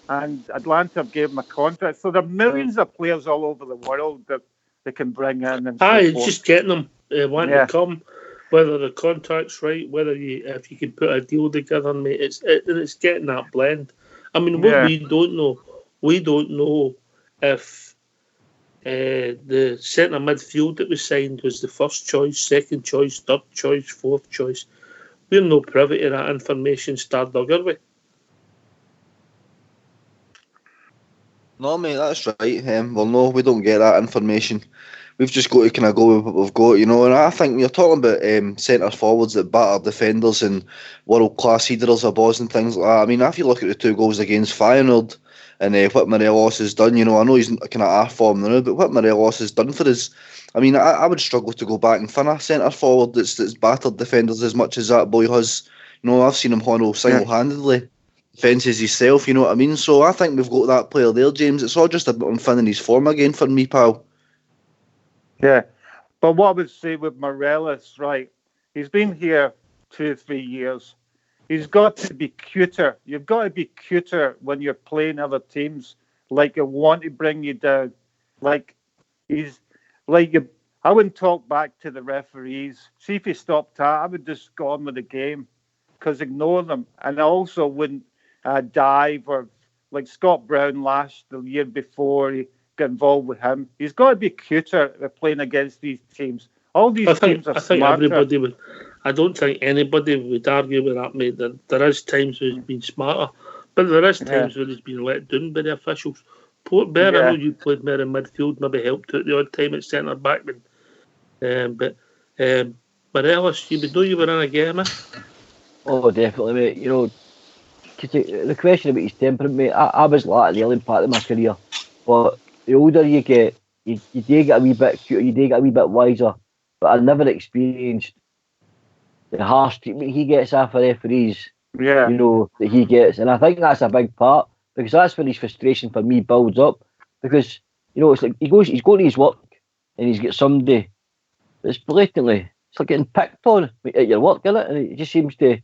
And Atlanta gave him a contract. So there are millions of players all over the world that they can bring in. And it's just getting them wanting to come, whether the contract's right, if you could put a deal together, mate. It's getting that blend. I mean, we don't know if the centre midfield that was signed was the first choice, second choice, third choice, fourth choice. We're no privy to that information, Stardog, are we? No, mate, that's right. Well, no, we don't get that information. We've just got to kind of go with what we've got, And I think you're talking about centre forwards that batter defenders and world class headers of balls and things like that. I mean, if you look at the 2 goals against Feyenoord and what Morelos has done, I know he's kind of off form now, but what Morelos has done for us, I mean, I would struggle to go back and find a centre forward that's battered defenders as much as that boy has. I've seen him handle single-handedly defences himself, you know what I mean? So I think we've got that player there, James. It's all just about him finding his form again for me, pal. Yeah, but what I would say with Morelos, right, he's been here 2 or 3 years. He's got to be cuter. You've got to be cuter when you're playing other teams, like you want to bring you down. Like I wouldn't talk back to the referees. See if he stopped that. I would just go on with the game because ignore them. And I also wouldn't dive or like Scott Brown the year before he got involved with him. He's got to be cuter at playing against these teams. All these teams are I think smarter. everybody would. I don't think anybody would argue with that, mate. There is times where he's been smarter, but there is times where he's been let down by the officials. Port Bear, I know you played more in midfield, maybe helped out the odd time at centre back, but Morelos, you would know you were in a game, eh? Oh, definitely, mate. You know, the question about his temperament, mate, I was like at the early part of my career, but the older you get, you do get a wee bit cuter, you do get a wee bit wiser, but I never experienced the harsh treatment he gets after referees, Yeah. you know, that he gets. And I think that's a big part, because that's where his frustration for me builds up. Because, you know, it's like he's going to his work and he's got somebody that's blatantly, it's like getting picked on at your work, isn't it? And it just seems to,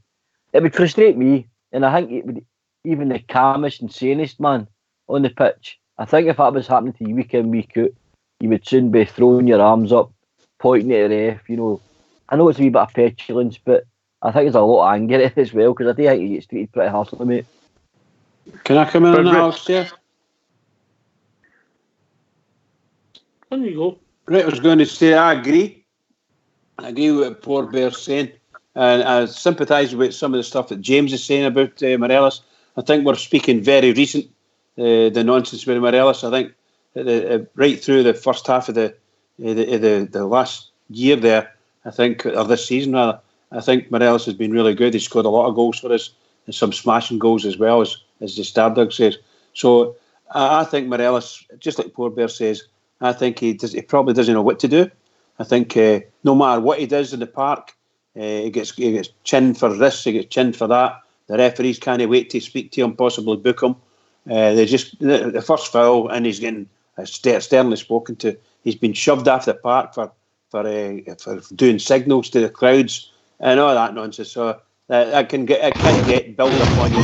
it would frustrate me. And I think it would, even the calmest and sanest man on the pitch, I think if that was happening to you week in, week out, you would soon be throwing your arms up, pointing at the ref, you know. I know it's a wee bit of petulance, but I think there's a lot of anger in it as well, because I do think he gets treated pretty harshly, mate. Can I come in on that, Alex, yeah? On you go. Right, I was going to say, I agree. I agree with what poor Bear's saying. And I sympathise with some of the stuff that James is saying about Morelos. I think we're speaking very recent, the nonsense with Morelos. I think right through the first half of the last year there, I think, or this season rather, I think Morelos has been really good. He's scored a lot of goals for us, and some smashing goals as well, as the Stardug says. So I think Morelos, just like poor Bear says, I think he probably doesn't know what to do. I think no matter what he does in the park, he gets chinned for this, he gets chinned for that. The referees can't wait to speak to him, possibly book him. They just the first foul, and he's getting sternly spoken to. He's been shoved off the park for doing signals to the crowds and all that nonsense. So I can get built up on you.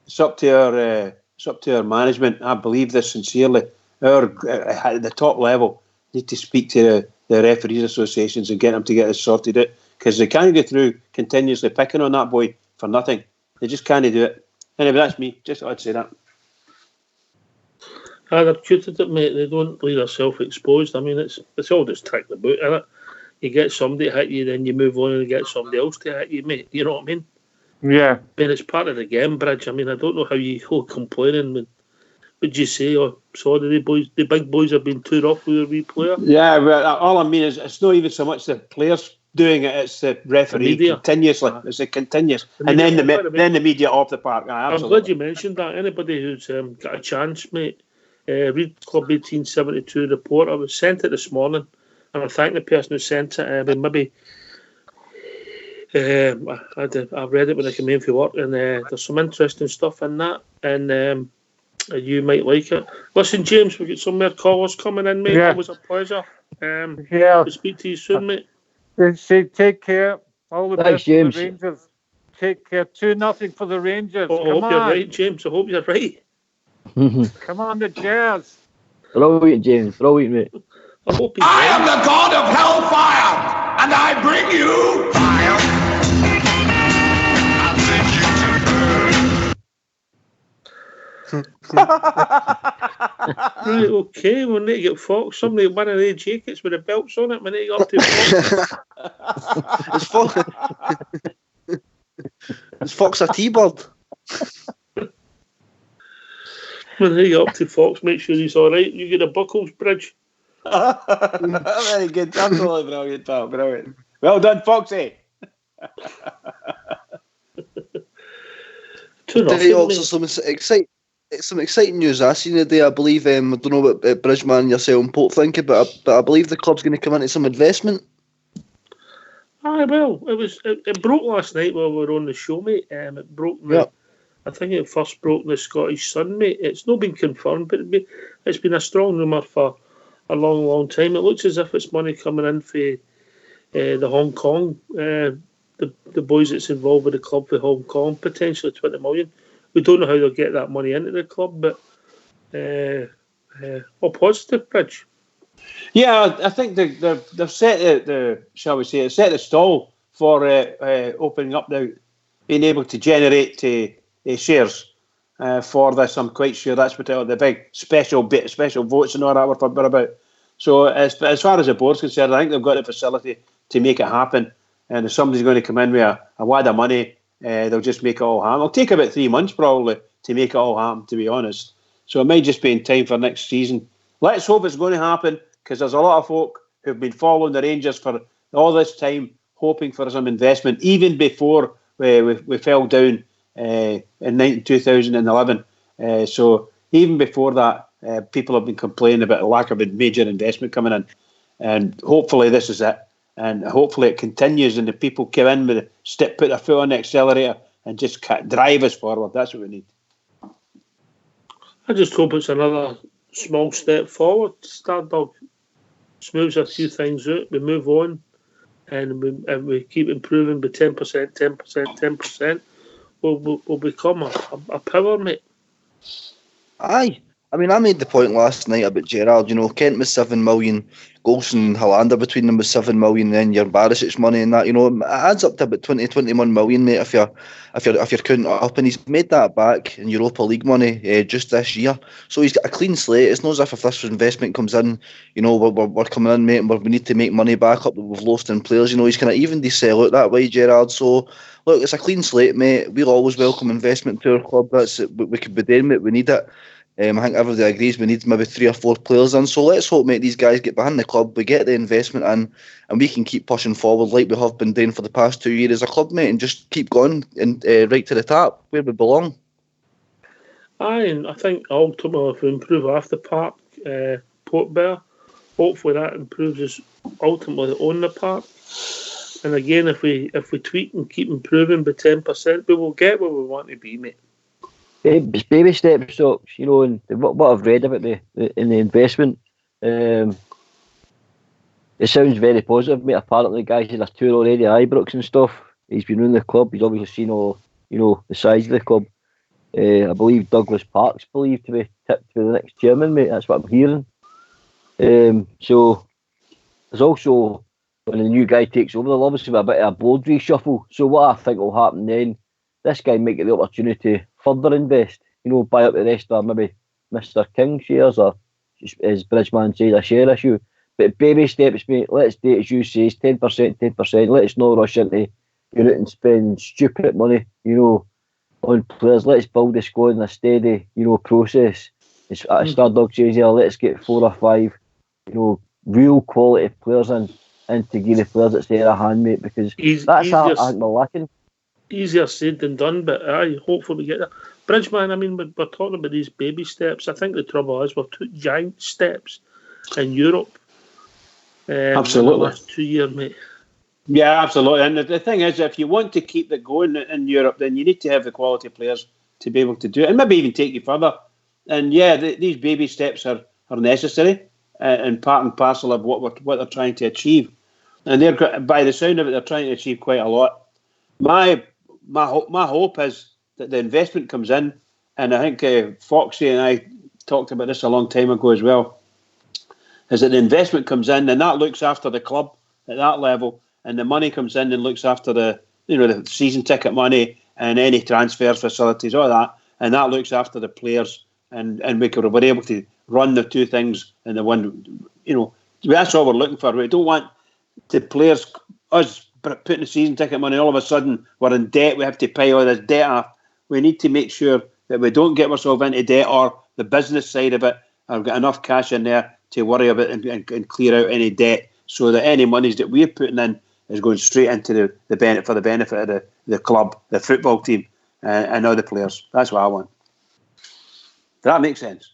It's up to our management. I believe this sincerely. At the top level, need to speak to the referees associations and get them to get this sorted out, because they can't get through continuously picking on that boy for nothing. They just can't do it. Anyway, that's me. Just thought I'd say that. They're tutored it, mate. They don't leave themselves exposed. I mean, it's all just trick the boot, isn't it? You get somebody to hit you, then you move on and get somebody else to hit you, mate. You know what I mean? Yeah. But it's part of the game, Bridge. I mean, I don't know how you go complaining when. Would you say, oh, sorry, the big boys have been too rough with a wee player? Yeah, well, all I mean is it's not even so much the players doing it; it's the referee continuously. It's a continuous, and then the media off the park. I'm glad you mentioned that. Anybody who's got a chance, mate, read Club 1872 report. I was sent it this morning, and I thank the person who sent it. Maybe I read it when I came in for work, and there's some interesting stuff in that, and you might like it. Listen, James, we've got some more callers coming in, mate. It was a pleasure. To speak to you soon, mate. Take care. All the best, James. For the Rangers. Take care. 2-0 for the Rangers. I hope you're right, James. I hope you're right. Come on, the Jazz. Brilliant, James. Brilliant, mate. I am the god of hellfire, and I bring you fire. Right, okay, we'll need to get Fox. Somebody one of their jackets with the belts on it. We need to go up to Fox. Is Fox a T-bird? We need to go up to Fox, make sure he's alright. You get the buckles, Bridge. Very good. Absolutely brilliant, pal. Brilliant. Well done, Foxy. Also some exciting news I seen today. I believe I don't know what Bridgeman, yourself and Pope think, but I believe the club's going to come into some investment. Aye, well, it broke last night while we were on the show, mate. It broke. I think it first broke in the Scottish Sun, mate. It's not been confirmed, but it's been a strong rumour for a long, long time. It looks as if it's money coming in for the Hong Kong, the boys that's involved with the club for Hong Kong, potentially 20 million. We don't know how they'll get that money into the club, but All positive, Bridge. Yeah, I think they've set the shall we say, set the stall for opening up now, being able to generate shares for this. I'm quite sure that's what the big special votes and all that we're talking about. So as far as the board's concerned, I think they've got the facility to make it happen. And if somebody's going to come in with a wad of money, they'll just make it all happen. It'll take about 3 months probably to make it all happen, to be honest. So it might just be in time for next season. Let's hope it's going to happen, because there's a lot of folk who've been following the Rangers for all this time, hoping for some investment, even before we fell down in 2011. So even before that, people have been complaining about the lack of a major investment coming in. And hopefully this is it. And hopefully it continues, and the people come in with put their foot on the accelerator and just drive us forward. That's what we need. I just hope it's another small step forward. Stardog smooths a few things out. We move on, and we keep improving by 10%, 10%, 10%. We'll become a power, mate. Aye. I mean, I made the point last night about Gerrard. You know, Kent was 7 million, Golson and Hollander between them was 7 million. Then your Barisic money and that. You know, it adds up to about 21 million, mate. If you're counting it up, and he's made that back in Europa League money just this year. So he's got a clean slate. It's not as if this investment comes in, you know, we're coming in, mate, and we need to make money back up that we've lost in players. You know, he's kind of even to sell out that way, Gerrard. So look, it's a clean slate, mate. We'll always welcome investment to our club. That's we could be doing, mate. We need it. I think everybody agrees we need maybe 3 or 4 players in. So let's hope, mate, these guys get behind the club, we get the investment in, and we can keep pushing forward like we have been doing for the past 2 years as a club, mate, and just keep going and right to the top where we belong. Aye, and I think ultimately if we improve off the park, Port Bear, hopefully that improves us ultimately on the park. And again, if we tweak and keep improving by 10%, we will get where we want to be, mate. Baby steps, Socks, you know, and what I've read about the investment, it sounds very positive, mate. Apparently, the guy's had a tour already, Ibrox and stuff. He's been running the club. He's obviously seen all, you know, the size of the club. I believe Douglas Park's believed to be tipped for the next chairman, mate. That's what I'm hearing. So there's also, when the new guy takes over, there'll obviously be a bit of a board reshuffle. So what I think will happen then, this guy might get the opportunity to further invest, you know, buy up the rest of maybe Mr. King shares, or as Bridgeman says, a share issue. But baby steps, mate, let's do it as you say, 10%, 10%. Let's not rush into going out and spend stupid money, you know, on players. Let's build the squad in a steady, you know, process. As Stardog says here, let's get 4 or 5, you know, real quality players in to give the players that's there a hand, mate, because that's how I think we're lacking. Easier said than done, but aye, hopefully we get there. Bridgeman, I mean, we're talking about these baby steps. I think the trouble is we've took giant steps in Europe. Absolutely. In the last 2 years, mate. Yeah, absolutely. And the thing is, if you want to keep it going in Europe, then you need to have the quality players to be able to do it, and maybe even take you further. And yeah, these baby steps are necessary and part and parcel of what they're trying to achieve. And they're, by the sound of it, they're trying to achieve quite a lot. My hope is that the investment comes in, and I think Foxy and I talked about this a long time ago as well, is that the investment comes in and that looks after the club at that level, and the money comes in and looks after the season ticket money and any transfers facilities, all that, and that looks after the players, and we're able to run the two things in the one, you know, that's all we're looking for. We don't want the players, us putting the season ticket money, all of a sudden we're in debt, we have to pay all this debt off. We need to make sure that we don't get ourselves into debt, or the business side of it, I've got enough cash in there to worry about and clear out any debt, so that any monies that we're putting in is going straight into the benefit of the club, the football team, and other players. That's what I want. Does that make sense?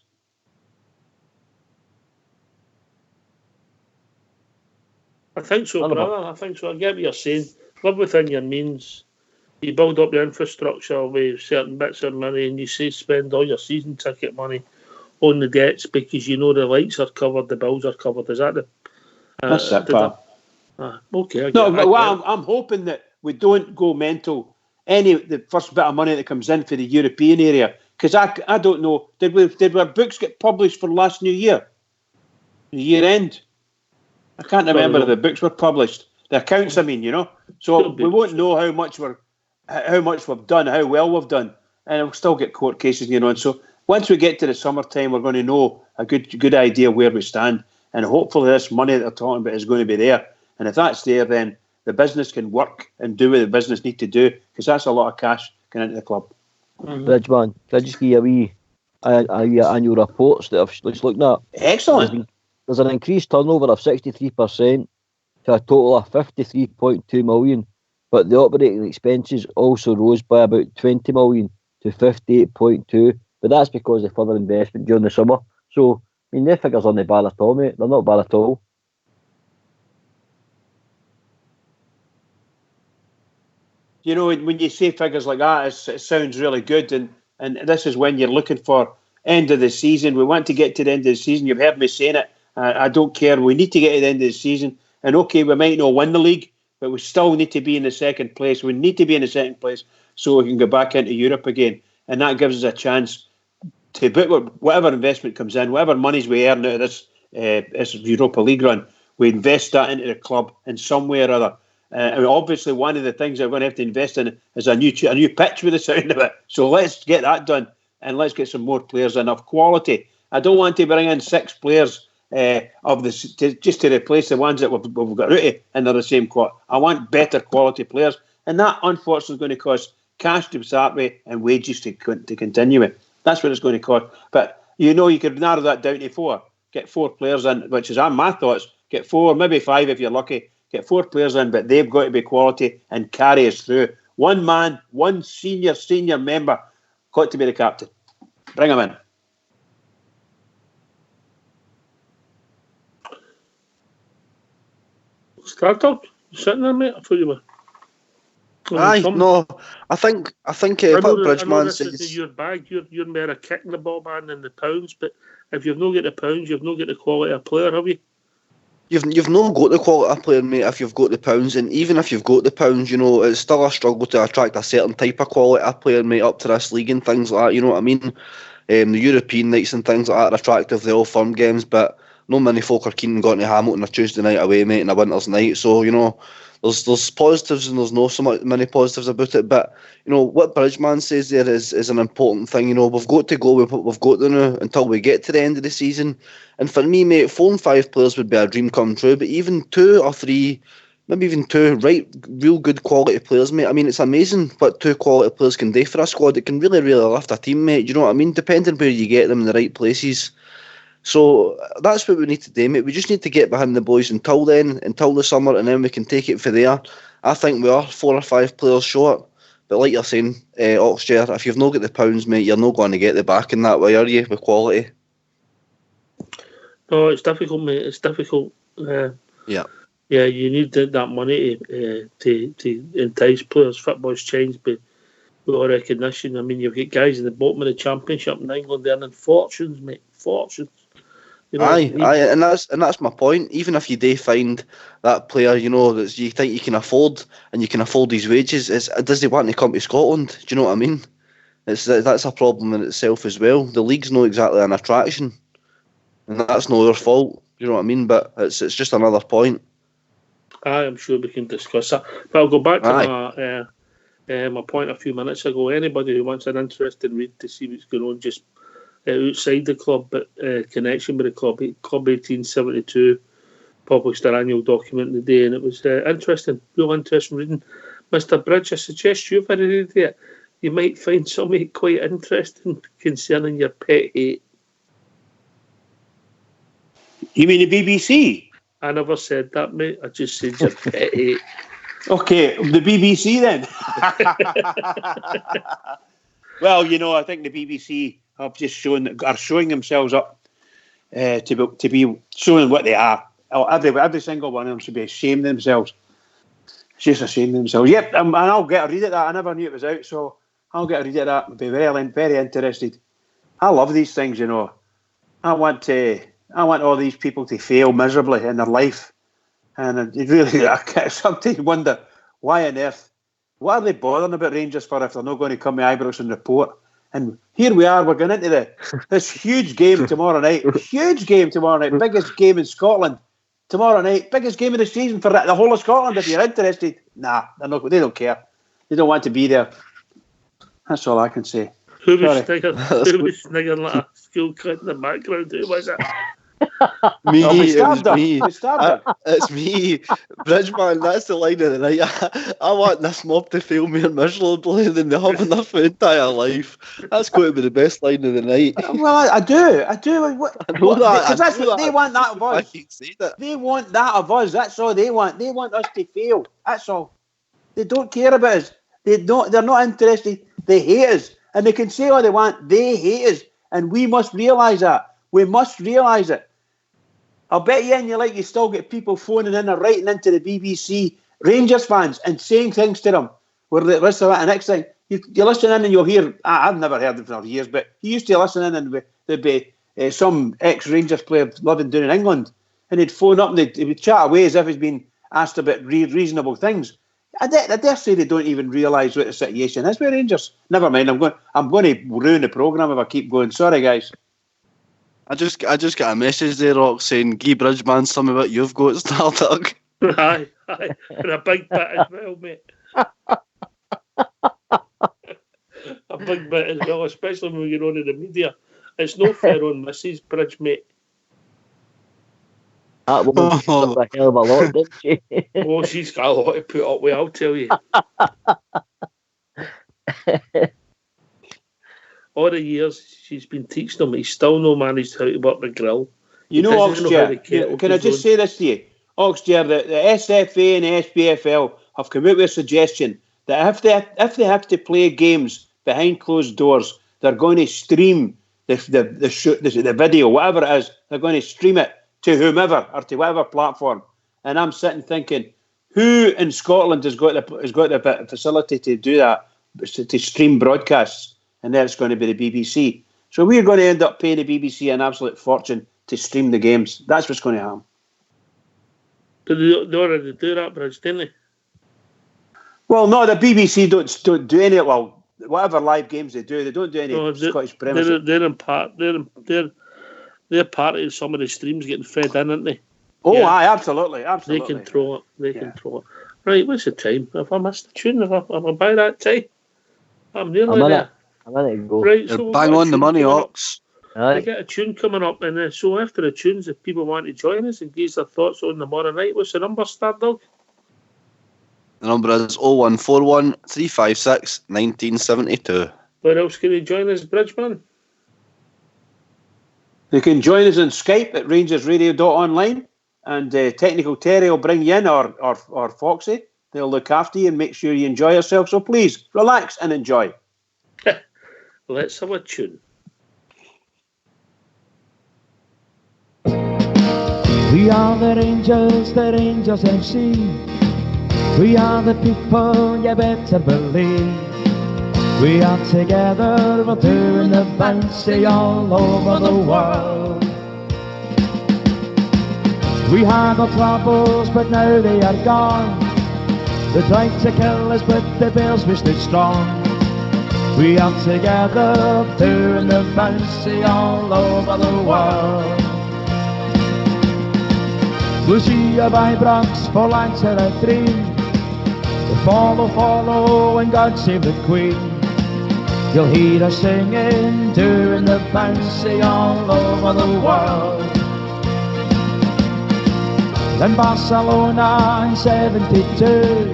I think so, brother. I think so. I get what you're saying. Live within your means. You build up your infrastructure with certain bits of money, and you say spend all your season ticket money on the debts because you know the lights are covered, the bills are covered. Is that the? That's it, pal. Okay. I'm hoping that we don't go mental. The first bit of money that comes in for the European area Because I don't know. Did our books get published for last New Year? The year end? I can't remember if the books were published. The accounts, I mean, So we won't know how much we've done, how well we've done, and we'll still get court cases, And so once we get to the summertime, we're going to know a good idea where we stand, and hopefully this money that they're talking about is going to be there. And if that's there, then the business can work and do what the business need to do, because that's a lot of cash going into the club. Bridgeman, can I just give you a wee annual reports that I've just looking at? Excellent. There's an increased turnover of 63% to a total of 53.2 million, but the operating expenses also rose by about 20 million to 58.2, but that's because of further investment during the summer. So, I mean, their figures aren't bad at all, mate. They're not bad at all. When you say figures like that, it sounds really good, and this is when you're looking for end of the season. We want to get to the end of the season. You've heard me saying it. I don't care. We need to get to the end of the season. And okay, we might not win the league, but we still need to be in the second place. We need to be in the second place so we can go back into Europe again. And that gives us a chance to put whatever investment comes in, whatever monies we earn out of this Europa League run, we invest that into the club in some way or other. Obviously, one of the things that we're going to have to invest in is a new pitch with the sound of it. So let's get that done, and let's get some more players in of quality. I don't want to bring in 6 players just to replace the ones that we've got rid of, and they're the same quality. I want better quality players, and that unfortunately is going to cost cash to start with and wages to continue with. That's what it's going to cost. But you could narrow that down to 4. Get 4 players in, which is my thoughts. Get 4, maybe 5 if you're lucky. Get 4 players in, but they've got to be quality and carry us through. One man, one senior member, got to be the captain. Bring him in. Startup? Sitting there, mate? I thought you were. No, I think what Bridgeman says. This is your bag. You're more a kicking the ball man than the pounds, but if you've not got the pounds, you've not got the quality of player, have you? You've not got the quality of player, mate, if you've got the pounds. And even if you've got the pounds, it's still a struggle to attract a certain type of quality of player, mate, up to this league and things like that. You know what I mean? The European nights and things like that are attractive. They're all firm games, but not many folk are keen on going to Hamilton a Tuesday night away, mate, and a winter's night. So, there's positives and there's not so many positives about it. But, what Bridgeman says there is an important thing. We've got to go with what we've got to now until we get to the end of the season. And for me, mate, 4 and 5 players would be a dream come true. But even 2 or 3, maybe even 2 real good quality players, mate. I mean, it's amazing what 2 quality players can do for a squad. It can really, really lift a team, mate. You know what I mean? Depending where you get them in the right places. So that's what we need to do, mate. We just need to get behind the boys until then, until the summer, and then we can take it for there. I think we are 4 or 5 players short. But like you're saying, Oxshare, if you've not got the pounds, mate, you're not going to get the back in that way, are you, with quality? No, it's difficult, mate. It's difficult. Yeah, you need that money to entice players. Football's changed with all recognition. I mean, you've got guys in the bottom of the Championship in England earning fortunes, mate. Fortunes. Aye, and that's my point. Even if you do find that player, that you think you can afford and you can afford his wages, does he want to come to Scotland? Do you know what I mean? That's a problem in itself as well. The league's not exactly an attraction, and that's not their fault. Do you know what I mean? But it's just another point. I'm sure we can discuss that. But I'll go back to my point a few minutes ago. Anybody who wants an interesting read to see what's going on just outside the club, but connection with the club, Club 1872 published their annual document today, and it was interesting, real interesting reading. Mr. Bridge, I suggest you've had a read it. You might find something quite interesting concerning your pet hate. You mean the BBC? I never said that, mate. I just said your pet hate. Okay, the BBC then. Well, I think the BBC have just are showing themselves up to be showing what they are. Every single one of them should be ashamed of themselves. Just ashamed of themselves. Yep, and I'll get a read at that. I never knew it was out, so I'll get a read at that. I'll be very, very interested. I love these things, I want all these people to fail miserably in their life, and it really, I sometimes wonder why on earth. What are they bothering about Rangers for if they're not going to come to Ibrox and report? And here we are, we're going into this huge game tomorrow night. Huge game tomorrow night. Biggest game in Scotland tomorrow night. Biggest game of the season for the whole of Scotland. If you're interested, nah, they don't care. They don't want to be there. That's all I can say. Who was sniggering like a school kid in the background? Who was it? Me, it's me, Bridgeman. That's the line of the night. I want this mob to fail more miserably than they have enough for entire life. That's going to be the best line of the night. Well, I do. Because that's what they want that of us. They want that of us. That's all they want. They want us to fail. That's all. They don't care about us. They're not interested. They hate us, and they can say all they want. They hate us, and we must realise that. We must realise it. I'll bet you still get people phoning in or writing into the BBC, Rangers fans, and saying things to them. Where the rest of it, the next thing, you listen in and you'll hear, I've never heard them for years, but he used to listen in and there'd be some ex-Rangers player living down in England, and he'd phone up and he would chat away as if he's been asked about reasonable things. I dare say they don't even realise what the situation is with Rangers. Never mind, I'm going to ruin the programme if I keep going. Sorry, guys. I just got a message there, Rock, saying, "Guy Bridgeman, some of it you've got, Stardug." Aye, and a big bit as well, mate. A big bit as well, especially when we get on to the media. It's no fair on Mrs. Bridge, mate. That woman picked up a hell of a lot, didn't she? Oh, she's got a lot to put up with, I'll tell you. All the years she's been teaching them, he's still not managed how to work the grill. You know, Oxger, can I just say this to you? Oxger, the SFA and the SPFL have come out with a suggestion that if they have to play games behind closed doors, they're going to stream the video, whatever it is, they're going to stream it to whomever or to whatever platform. And I'm sitting thinking, who in Scotland has got the facility to do that, to stream broadcasts? And then it's going to be the BBC. So we're going to end up paying the BBC an absolute fortune to stream the games. That's what's going to happen. They already do that, Bridge, didn't they? Well, no, the BBC don't do any. Well, whatever live games they don't do any Scottish Premiership. They're part of some of the streams getting fed in, aren't they? Oh, yeah. Aye, absolutely. They control it. They control it. Right, what's the time? Have I missed the tune? Am I by that time? I'm nearly there. I'm going to go. Right, so bang on the money, Ox. We get a tune coming up, and so after the tunes, if people want to join us and give their thoughts on tomorrow night, what's the number, Stardog? The number is 0141 356 1972. Where else can you join us, Bridgeman? You can join us on Skype at rangersradio.online, and Technical Terry will bring you in, or Foxy. They'll look after you and make sure you enjoy yourself. So please, relax and enjoy. Let's have a tune. We are the Rangers FC. We are the people, you better believe. We are together, we're doing the bouncy all over the world. We had our troubles, but now they are gone. They tried to kill us, but the Bears we stood strong. We are together, doing the bouncy all over the world. Lucia by Bronx for Lancer at 3. We follow, and God save the Queen. You'll hear us singing, doing the bouncy all over the world. In Barcelona in 72,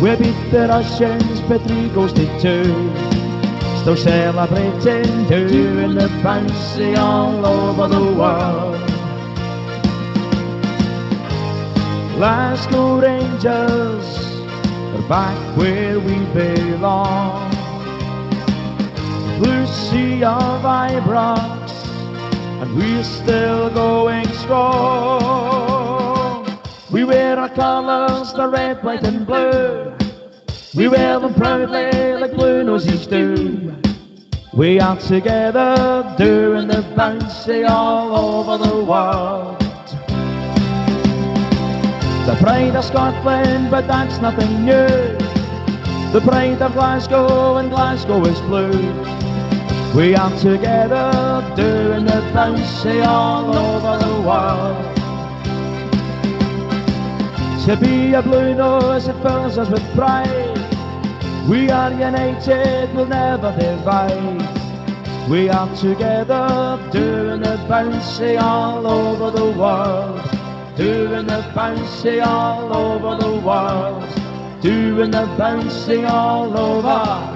we beat the Russians, but 3-2. Still celebrating, doing the bouncy all over the world. Glasgow Rangers are back where we belong. Blue sea of Ibrox, and we're still going strong. We wear our colours, the red, white and blue. We wear them proudly like blue noses do. We are together, doing the bouncy all over the world. The pride of Scotland, but that's nothing new. The pride of Glasgow, and Glasgow is blue. We are together doing the bouncy all over the world. To be a blue nose, it fills us with pride. We are united, we'll never divide. We are together doing the bouncy all over the world. Doing the bouncy all over the world. Doing the bouncy all over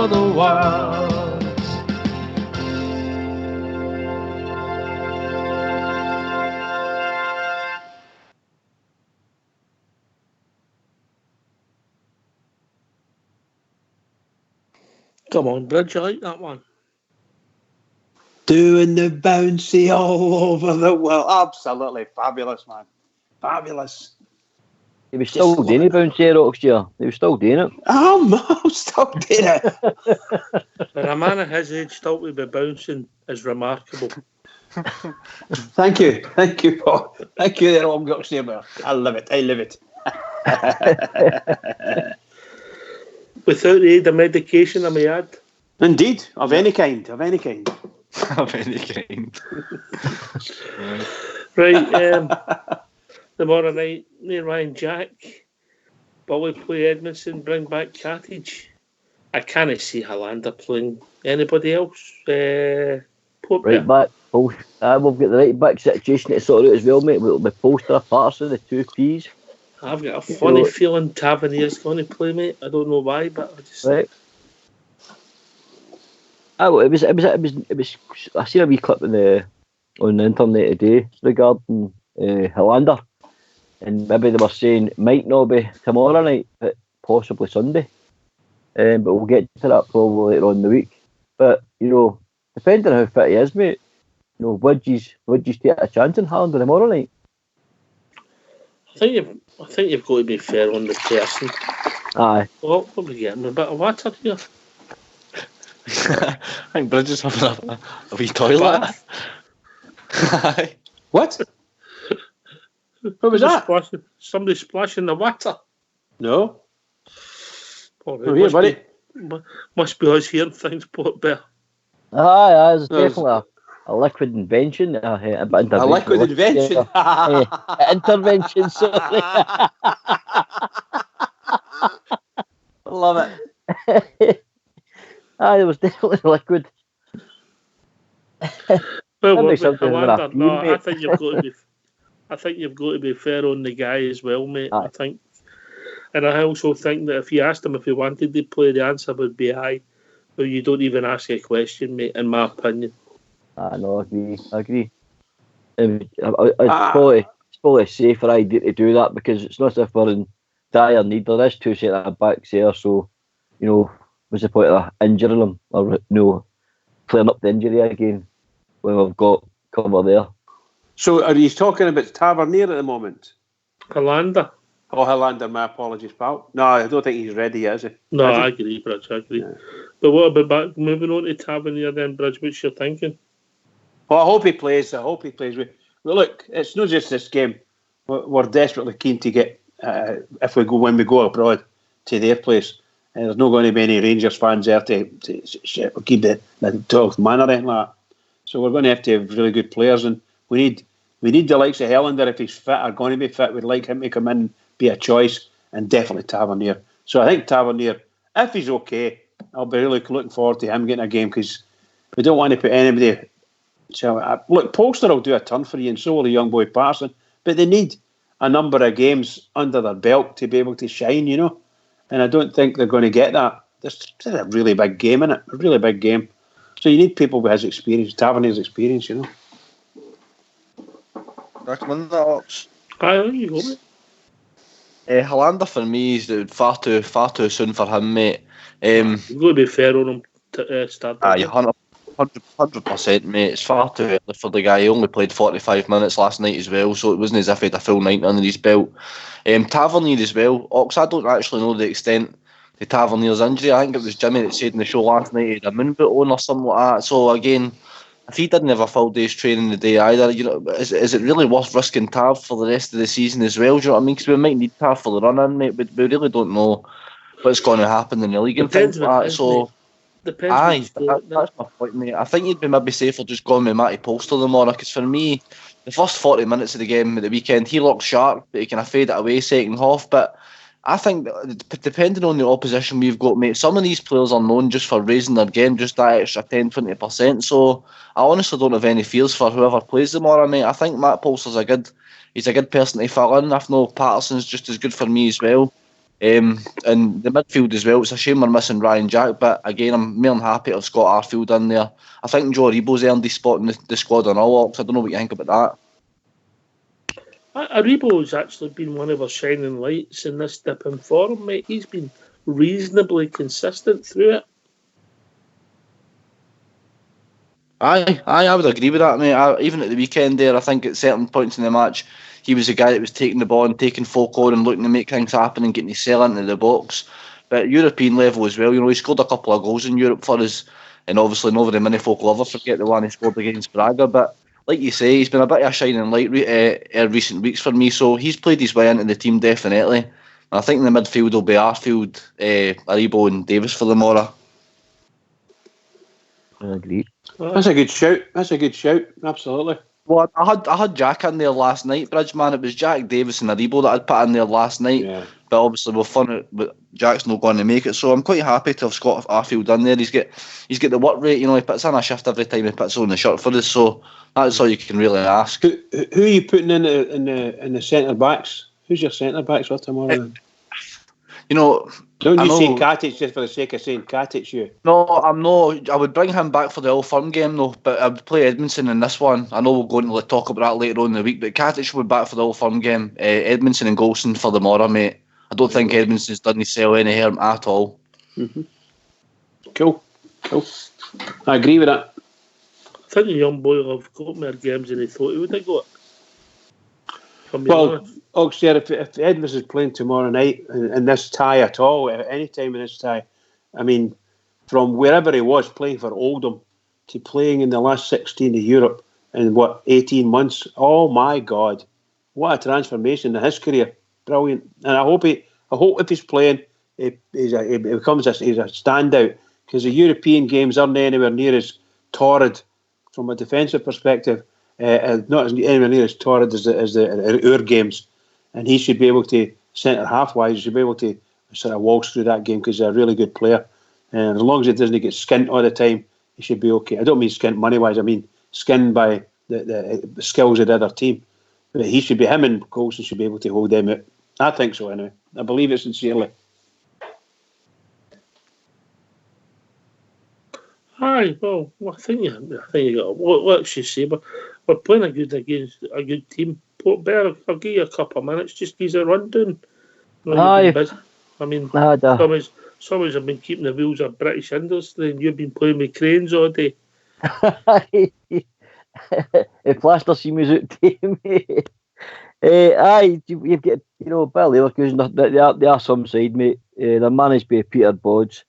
the world. Come on, Bridge, I like that one. Doing the bouncy all over the world. Absolutely fabulous, man. Fabulous. He was still doing it, bouncy rocks, yeah. He was still doing it. I'm still doing it. For a man of his age still to be bouncing is remarkable. Thank you, Paul. Thank you, there, Long Yorkshire. I love it. Without the aid of medication, I may add. Indeed, of any kind. Of any kind. Right, tomorrow night, near Ryan Jack, Bully play Edmondson, bring back Carthage. I can't see Hollander playing anybody else. Right back, we've got the right back situation to sort out as well, mate. We'll be Poster, Patterson, the two P's. I've got a funny feeling Tavernier's going to play, mate. I don't know why, but I just... Right. It was. I seen a wee clip on the internet today regarding Hollander, and maybe they were saying it might not be tomorrow night, but possibly Sunday. But we'll get to that probably later on in the week. But depending on how fit he is, mate, would you take a chance on Hollander tomorrow night? I think you've got to be fair on the person. Aye. Well, what are we getting? A bit of water here. I think Bridges having a wee toilet. What? What was that? Somebody splashing the water. No. Right, must be us hearing things put better. Aye, it's definitely a liquid invention. A liquid invention? Intervention, sorry. Love it. Aye, it was definitely liquid. Well, Hollander, no, I think you've got to be fair on the guy as well, mate. Aye. I think, and I also think that if you asked him if he wanted to play, the answer would be aye. But you don't even ask a question, mate. In my opinion. No, I agree. It's probably a safer idea to do that because it's not as if we're in dire need. There is two centre backs there, so what's the point of injuring them or clearing up the injury again when we've got cover there? So are you talking about Tavernier at the moment? Hollander. Oh, Hollander, my apologies, pal. No, I don't think he's ready yet, is he? No, I agree, Bridge, I agree. Yeah. But what about moving on to Tavernier then, Bridge? What's your thinking? Well, I hope he plays. Well, look, it's not just this game. We're desperately keen to get, when we go abroad to their place. There's not going to be any Rangers fans there to keep the 12th man or anything like that. So we're going to have really good players, and we need the likes of Hollander, if he's fit, are going to be fit. We'd like him to come in and be a choice, and definitely Tavernier. So I think Tavernier, if he's okay, I'll be really looking forward to him getting a game because we don't want to put anybody. So look, Polster will do a turn for you, and so will the young boy Patterson. But they need a number of games under their belt to be able to shine, And I don't think they're going to get that. There's a really big game in it, a really big game. So you need people with his experience, Tavernier's experience, Recommend that, Ox. Aye, you go, mate. Hollander for me is far too soon for him, mate. You've got to be fair on him to start. Aye, 100%, mate. It's far too early for the guy. He only played 45 minutes last night as well, so it wasn't as if he had a full night under his belt. Tavernier as well. Ox, I don't actually know the extent to Tavernier's injury. I think it was Jimmy that said in the show last night he had a moon boot on or something like that. So again, if he didn't have a full day's training the day either, is it really worth risking Tav for the rest of the season as well? Do you know what I mean? Because we might need Tav for the run-in, mate, but we really don't know what's going to happen in the league and things like that. So Depends. Aye, that's my point, mate. I think you'd be maybe safer just going with Matty Polster tomorrow, because for me, the first 40 minutes of the game at the weekend, he looked sharp, but he kind of faded away second half. But I think that depending on the opposition we've got, mate, some of these players are known just for raising their game just that extra 10-20%. So I honestly don't have any fears for whoever plays tomorrow, mate. I think Matt Polster's he's a good person to fill in. If no, Patterson's just as good for me as well. And the midfield as well, it's a shame we're missing Ryan Jack, but again, I'm more than happy to have Scott Arfield in there. I think Joe Aribo's earned his spot in the squad on all ups. I don't know what you think about that. Aribo's actually been one of our shining lights in this dip in form, mate. He's been reasonably consistent through it. I would agree with that, mate. Even at the weekend there, I think at certain points in the match, he was the guy that was taking the ball and taking folk on and looking to make things happen and getting his cell into the box. But at European level as well, he scored a couple of goals in Europe for us, and obviously not very many folk will ever forget the one he scored against Braga. But like you say, he's been a bit of a shining light recent weeks for me, so he's played his way into the team definitely. And I think in the midfield will be Arfield, Aribo and Davis for tomorrow. I agree. That's a good shout. Absolutely. Well, I had Jack in there last night, Bridgeman. It was Jack Davis and Aribo that I'd put in there last night. Yeah. But obviously we've found out but Jack's not going to make it, so I'm quite happy to have Scott Arfield in there. He's got the work rate, he puts in a shift every time he puts on the shirt for us, so that's all you can really ask. Who are you putting in the centre backs? Who's your centre backs for tomorrow? Don't you say Katic just for the sake of saying Katic, you? No, I'm not. I would bring him back for the Old Firm game, though, but I would play Edmondson in this one. I know we're going to talk about that later on in the week, but Katic will be back for the Old Firm game. Edmondson and Golson for the morrow, mate. I don't think Edmondson's done himself any harm at all. Mm-hmm. Cool. I agree with that. I think the young boy will have got more games than he thought he would have got. Well, Oxford, if Edmonds is playing tomorrow night in this tie at all, at any time in this tie, I mean, from wherever he was playing for Oldham to playing in the last 16 of Europe in 18 months, oh my God, what a transformation in his career. Brilliant. And I hope if he's playing, he becomes he's a standout, because the European games aren't anywhere near as torrid from a defensive perspective. Not anywhere near as torrid as our games, and he should be able to centre half wise. He should be able to sort of waltz through that game, because he's a really good player, and as long as he doesn't get skint all the time, he should be okay. I don't mean skint money wise. I mean skint by the skills of the other team. But him and Coulson should be able to hold them out. I think so anyway. I believe it sincerely. Aye, well, I think you got what you say, but we're playing against a good team. Port Bear, I'll give you a couple of minutes, just give us a rundown. Aye. I mean, someone's have been keeping the wheels of British industry, and you've been playing with cranes all day. If plaster seems out to me. Aye, you've got Bill Leverkusen. They are some side, mate. They're managed by Peter Bodds,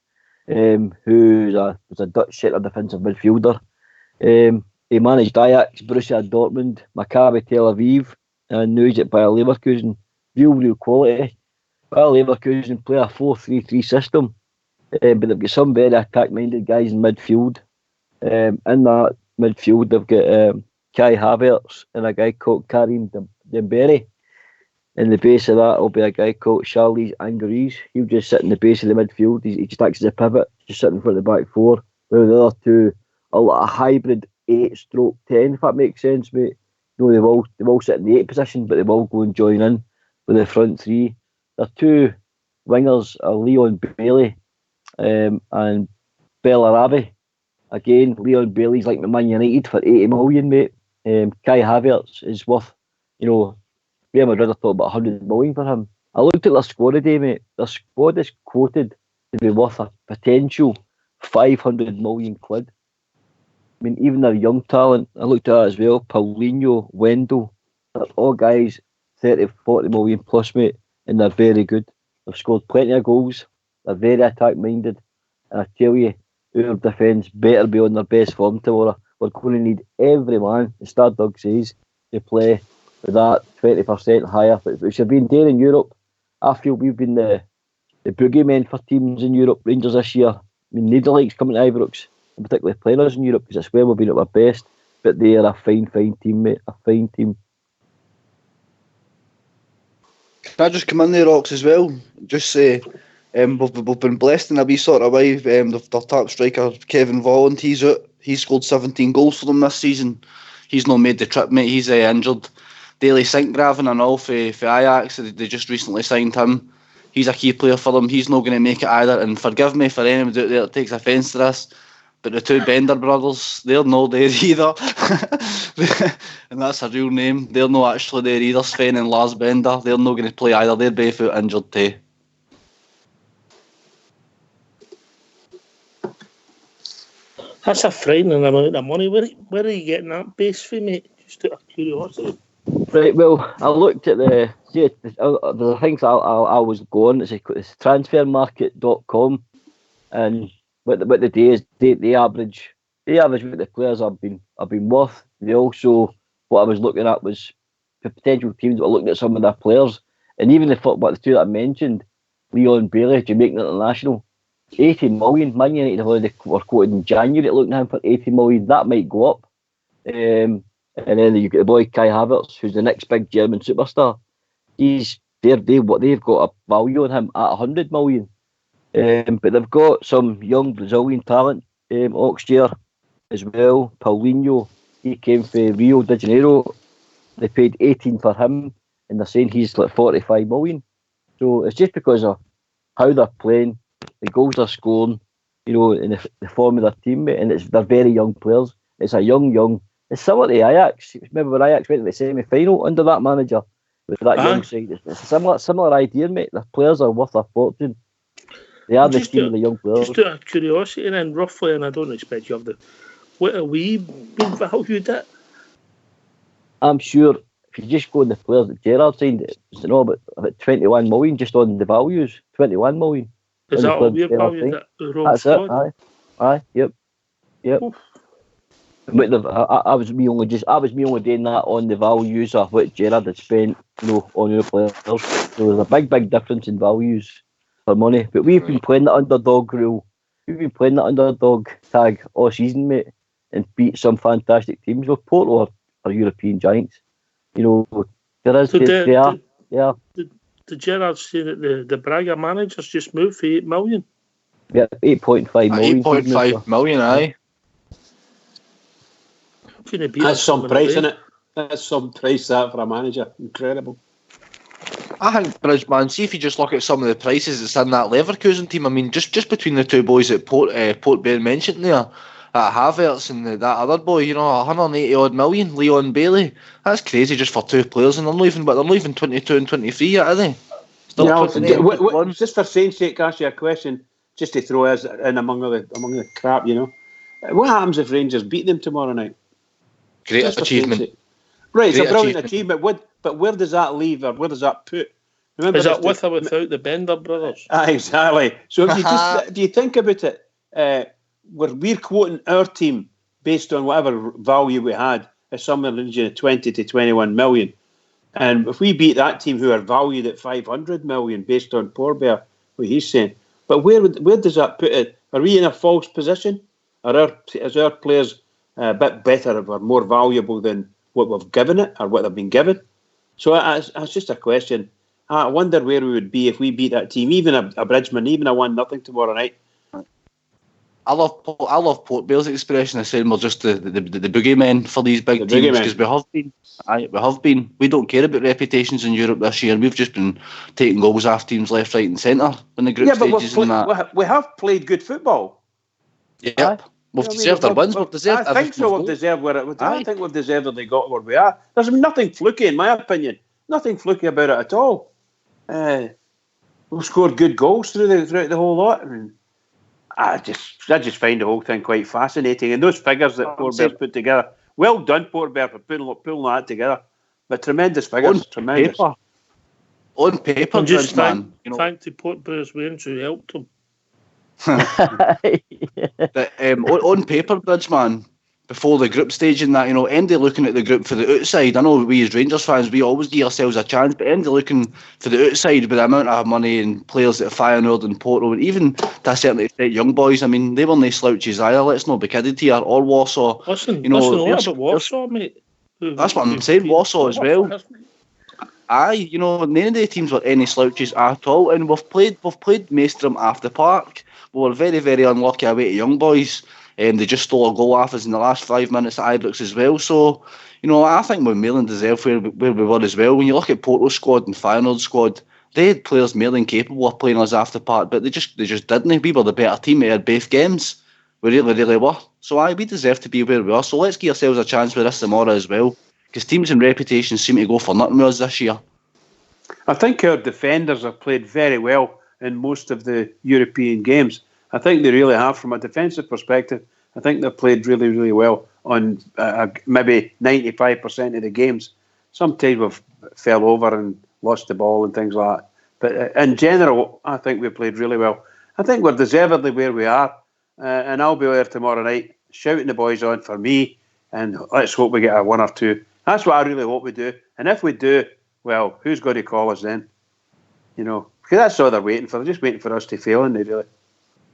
who's a Dutch centre defensive midfielder. He managed Ajax, Borussia Dortmund, Maccabi Tel Aviv, and now he's at Bayer Leverkusen. Real quality. Bayer Leverkusen play a 4-3-3 system, but they've got some very attack-minded guys in midfield. In that midfield, they've got Kai Havertz and a guy called Karim Dembele. In the base of that will be a guy called Charles Angeries. He'll just sit in the base of the midfield. He just acts as a pivot, just sitting in front of the back four. Where the other two are a hybrid 8/10, if that makes sense, mate. They all sit in the 8 position, but they all go and join in with the front three. Their two wingers are Leon Bailey and Bellarabi. Again, Leon Bailey's like Man United for 80 million, mate. Kai Havertz is worth, Real Madrid, I thought about 100 million for him. I looked at their squad today, mate. Their squad is quoted to be worth a potential 500 million quid. I mean, even their young talent, I looked at that as well. Paulinho, Wendell, they're all guys 30-40 million plus, mate, and they're very good. They've scored plenty of goals. They're very attack-minded. And I tell you, our defence better be on their best form tomorrow. We're going to need every man, as Stardog says, to play with that 20% higher, which have been there in Europe. I feel we've been the boogeymen for teams in Europe. Rangers this year, mean, neither likes coming to Ibrox, and particularly playing us in Europe, because it's where we've been at our best. But they are a fine team, mate. A fine team. Can I just come in there, Rox, as well? Just say, we've been blessed in a wee sort of way. Their top striker, Kevin Volland, he's out. He's scored 17 goals for them this season. He's not made the trip, mate. He's injured. Daily Sinkgraven and all for Ajax, they just recently signed him. He's a key player for them. He's not going to make it either. And forgive me for anybody out there that takes offence to this, but the two Bender brothers, they're not there either. And that's a real name. They're not actually there either. Sven and Lars Bender, they're not going to play either. They're both out injured too. That's a frightening amount of money. Where are you getting that base for, mate? Just out of curiosity. Right, well, I looked at the things I was going. It's transfermarket.com, and what the day is, they average what the players have been worth. They also, what I was looking at was the potential teams that were looking at some of their players, and even the two that I mentioned, Leon Bailey, Jamaican international, 80 million. Man United were quoted in January looking at him for 80 million. That might go up. And then you get the boy Kai Havertz, who's the next big German superstar. They've got a value on him at 100 million. But they've got some young Brazilian talent, Oxtier as well, Paulinho. He came from Rio de Janeiro. They paid 18 for him, and they're saying he's like 45 million. So it's just because of how they're playing, the goals they're scoring, in the form of their team, and they're very young players. It's a young. It's similar to Ajax. Remember when Ajax went to the semi-final under that manager with that young side? It's a similar idea, mate. The players are worth a fortune. They are the team of the young players. Just out of curiosity, then, roughly, and I don't expect you have what are we being valued at? I'm sure if you just go on the players that Gerrard signed, it's about 21 million just on the values. 21 million. Is that all we're valued at? That's it. Aye. Yep. Oof. But I was me only doing that on the values of what Gerrard had spent, on your players. So there's a big difference in values for money. But we've been playing the underdog rule. We've been playing the underdog tag all season, mate, and beat some fantastic teams. Well, Porto are European giants. They are. Yeah. Did Gerrard say that the Braga managers just moved for 8 million? Yeah, 8.5 million. 8.5 million, aye. That's some price, isn't it? That's some price that for a manager. Incredible. I think, Bridgeman, see if you just look at some of the prices that's in that Leverkusen team. I mean, just between the two boys that Port Bear mentioned there, Havertz and that other boy, 180 odd million, Leon Bailey. That's crazy just for two players, and they're leaving 22 and 23 yet, are they? Just for saying's sake, ask you a question, just to throw us in among the crap, What happens if Rangers beat them tomorrow night? Great achievement. Right, it's a brilliant achievement. But where does that leave, or where does that put? Remember, is that with or without the Bender brothers? Exactly. So if you think about it, we're quoting our team based on whatever value we had as somewhere in the region of 20 to 21 million. And if we beat that team who are valued at 500 million based on Porbear, what he's saying, but where does that put it? Are we in a false position? Is our players a bit better or more valuable than what we've given it or what they've been given? So that's just a question. I wonder where we would be if we beat that team, even a Bridgman, even a 1-0 tomorrow night. I love Port Vale's expression of saying we're just the boogeymen for these big teams, because we have been. We don't care about reputations in Europe this year. We've just been taking goals off teams left, right, and centre in the group stages. We have played good football. Yep. We've deserved our wins. We've deserved. I think so. We've deserved I think we've deserved that they got where we are. There's nothing fluky, in my opinion. Nothing fluky about it at all. We've scored good goals throughout the whole lot. I just find the whole thing quite fascinating. And those figures that Port Bear's put together, well done, Port Bear, for pulling that together. But tremendous figures, tremendous. On paper, just thank to Port Bear's Wayne who helped them. On paper, Bridgeman, before the group stage and that, Andy looking at the group for the outside. I know we as Rangers fans, we always give ourselves a chance, but Andy looking for the outside with the amount of money and players at Feyenoord and Porto, and even to a certain extent young boys, I mean, they weren't no slouches either, let's not be kidded here, or Warsaw. Listen, what about Warsaw, mate? That's what I'm saying, Warsaw as well. Aye, none of the teams were any slouches at all, and we've played Maestrom after Park. We were very, very unlucky away to young boys. They just stole a goal off us in the last 5 minutes at Ibrox as well. So, I think we more than deserve where we were as well. When you look at Porto's squad and Feyenoord's squad, they had players more than capable of playing us after part, but they just didn't. We were the better team at both games. We really, really were. So, we deserve to be where we are. So let's give ourselves a chance with this tomorrow as well, because teams and reputations seem to go for nothing with us this year. I think our defenders have played very well in most of the European games. I think they really have. From a defensive perspective, I think they've played really, really well on maybe 95% of the games. Sometimes we've fell over and lost the ball and things like that. But in general, I think we've played really well. I think we're deservedly where we are. And I'll be there tomorrow night shouting the boys on for me. And let's hope we get a 1 or 2. That's what I really hope we do. And if we do, well, who's going to call us then? Because that's all they're waiting for. They're just waiting for us to fail, and they really.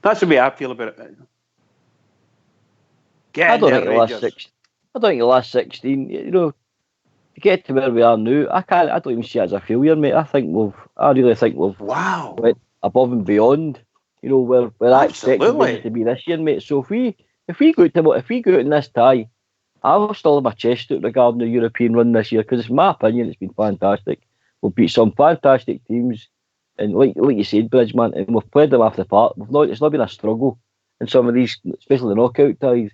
That's the way I feel about it. I don't think the last 16, to get to where we are now, I don't even see it as a failure, mate. I really think we've went above and beyond, where I expected it to be this year, mate. So if we go out in this tie, I will still have my chest out regarding the European run this year, because in my opinion, it's been fantastic. We've beat some fantastic teams, and like you said, Bridgeman, and we've played them after part. It's not been a struggle in some of these, especially the knockout ties.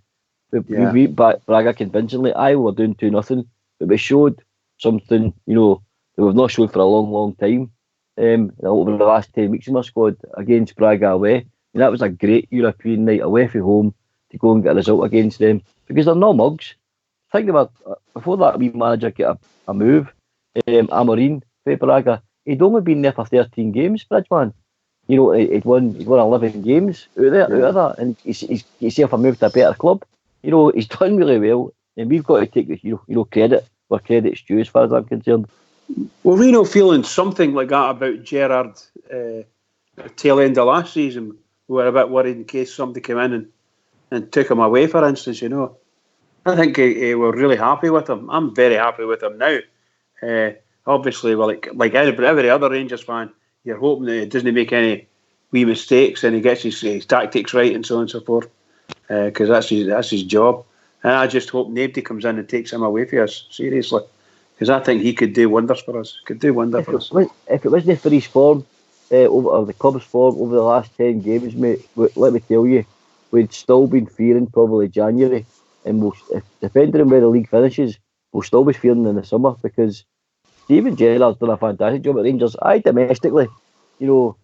We beat Braga convincingly. We're doing 2-0, but we showed something, that we've not showed for a long, long time. Over the last 10 weeks in our squad against Braga away, and that was a great European night away from home to go and get a result against them, because they're no mugs. Think about before that wee manager get a move, Amorim for Braga. He'd only been there for 13 games, Bridgeman. He'd won 11 games out of that, and he's himself a move to a better club. He's done really well, and we've got to take the credit where credit's due, as far as I'm concerned. Were we not feeling something like that about Gerrard tail end of last season? We were a bit worried in case somebody came in and took him away, for instance. I think we're really happy with him. I'm very happy with him now. Obviously, like every other Rangers fan, you're hoping that he doesn't make any wee mistakes and he gets his tactics right and so on and so forth, because that's his job. And I just hope nobody comes in and takes him away from us, seriously, because I think he could do wonders for us. If it wasn't for his form, or the club's form over the last 10 games, mate, let me tell you, we'd still been fearing probably January, and depending on where the league finishes, we'll still be fearing in the summer, because Steven Gerrard's done a fantastic job at Rangers. Domestically, 2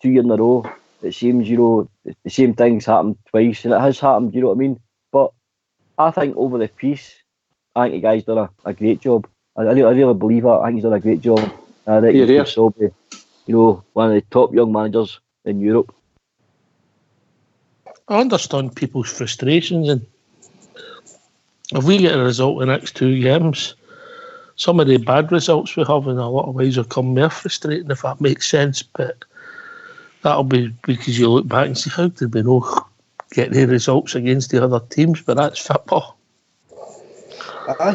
years in a row, it seems, the same thing's happened twice, and it has happened, you know what I mean? But I think over the piece, I think the guy's done a great job. I really believe that. I think he's done a great job. I think he can still be, one of the top young managers in Europe. I understand people's frustrations, and if we get a result in the next 2 games, some of the bad results we have in a lot of ways will come more frustrating, if that makes sense. But that'll be because you look back and see, how did we not get the results against the other teams? But that's football. Aye,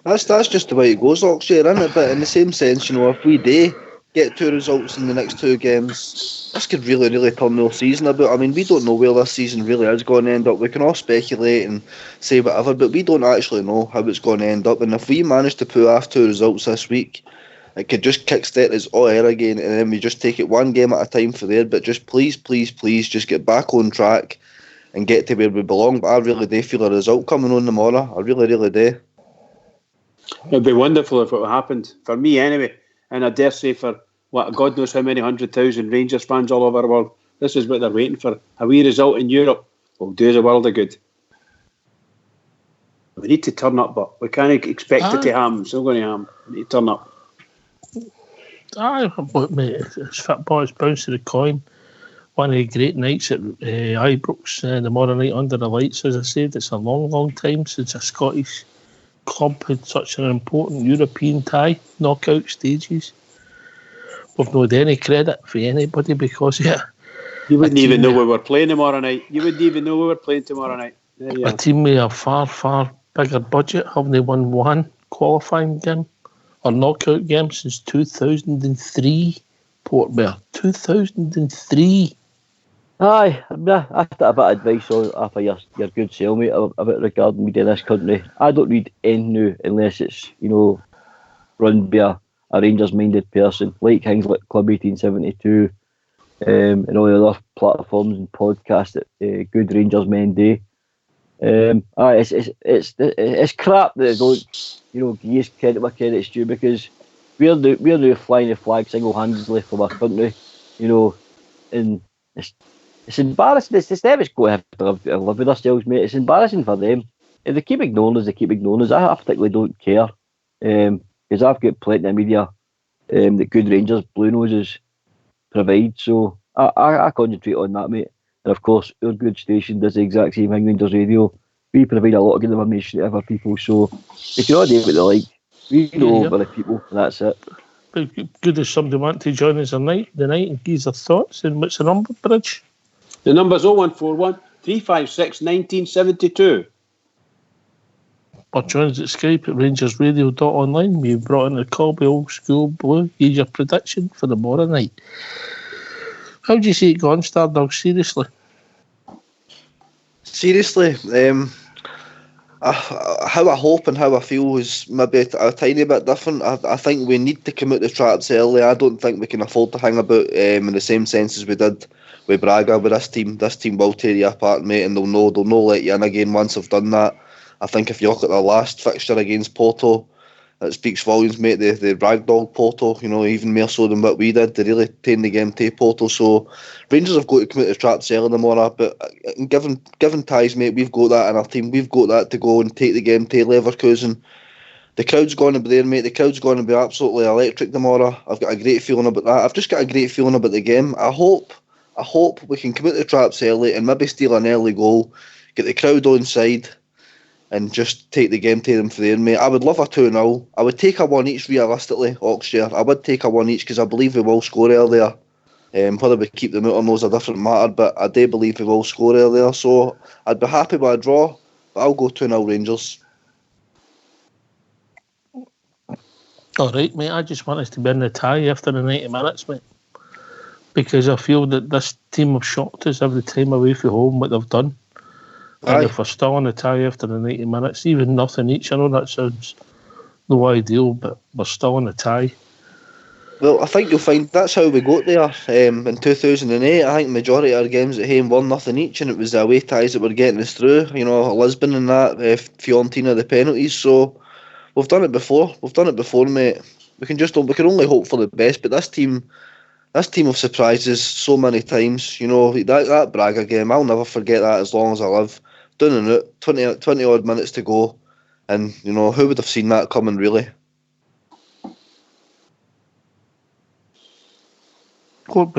that's just the way it goes, Oxley, isn't it? But in the same sense, if we do get 2 results in the next 2 games, this could really, really turn the season about. I mean, we don't know where this season really is going to end up. We can all speculate and say whatever, but we don't actually know how it's going to end up. And if we manage to pull off 2 results this week, it could just kickstart us all air again, and then we just take it 1 game at a time for there. But just please, just get back on track and get to where we belong. But I really do feel a result coming on tomorrow. I really, really do. It'd be wonderful if it happened, for me anyway, and I dare say for God knows how many 100,000 Rangers fans all over the world. This is what they're waiting for. A wee result in Europe will do us a world of good. We need to turn up, but we can't expect it to happen. It's not going to happen. We need to turn up. But mate, it's football, it's bounce to the coin. one of the great nights at Ibrox tomorrow night under the lights. As I said, it's a long, long time since a Scottish club had such an important European tie, knockout stages. We've not had any credit for anybody because you wouldn't even know we were playing tomorrow night. You wouldn't even know we were playing tomorrow night. A team with a far, far bigger budget haven't won one qualifying game or knockout game since 2003. Port Vale, 2003. Aye, I got a bit of advice after your good sale, mate, about regarding media in this country. I don't read anything new unless it's, run by a Rangers-minded person, like things like Club 1872 and all the other platforms and podcasts that good Rangers men do. It's crap that they don't, give credit where credit's due, because we're now flying the flag single-handedly for our country, and it's embarrassing. It's them that's going to have to live with ourselves, mate. It's embarrassing for them. If they keep ignoring us, I particularly don't care, because I've got plenty of media that good Rangers Blue Noses provide, so I concentrate on that, mate. And of course, our good station does the exact same thing, Rangers Radio. We provide a lot of good information to other people, so if you're not doing what they like, we know other people, and that's it. Good as somebody want to join us tonight and give their thoughts. And what's the number, Bridge? The number's 0141 356 1972. Or join us at Skype at rangersradio.online. We've brought in the Colby Old School Blue. Here's your prediction for tomorrow night. How do you see it going, Stardog? Seriously? How I hope and how I feel is maybe a tiny bit different. I think we need to come out the traps early. I don't think we can afford to hang about in the same sense as we did with Braga. With this team will tear you apart, mate, and they'll not let you in again once they've done that. I think if you look at the last fixture against Porto, it speaks volumes, mate. They ragdolled Porto, even more so than what we did. They really tamed the game to Porto. So Rangers have got to come out the traps early tomorrow. But given ties, mate, we've got that in our team. We've got that to go and take the game to Leverkusen. The crowd's going to be there, mate. The crowd's going to be absolutely electric tomorrow. I've got a great feeling about that. I've just got a great feeling about the game. I hope we can come out the traps early and maybe steal an early goal, get the crowd on side, and just take the game to them for there, mate. I would love a 2-0. I would take a 1 each realistically, Oxshire. I would take a 1 each because I believe we will score earlier. Whether we keep them out or not is a different matter, but I do believe we will score earlier. So I'd be happy with a draw, but I'll go 2-0 Rangers. All right, mate. I just want us to be in the tie after the 90 minutes, mate. Because I feel that this team have shocked us every time away from home, what they've done. And if we're still on the tie after the 90 minutes, even nothing each, I know that sounds no ideal, but we're still on the tie. Well, I think you'll find that's how we got there in 2008. I think the majority of our games at home were nothing each, and it was the away ties that were getting us through. Lisbon and that, Fiorentina, the penalties. So we've done it before. Mate. We can only hope for the best. But this team have surprised us so many times. That Braga game, I'll never forget that as long as I live. Down and out, 20 odd minutes to go, and who would have seen that coming, really? I'm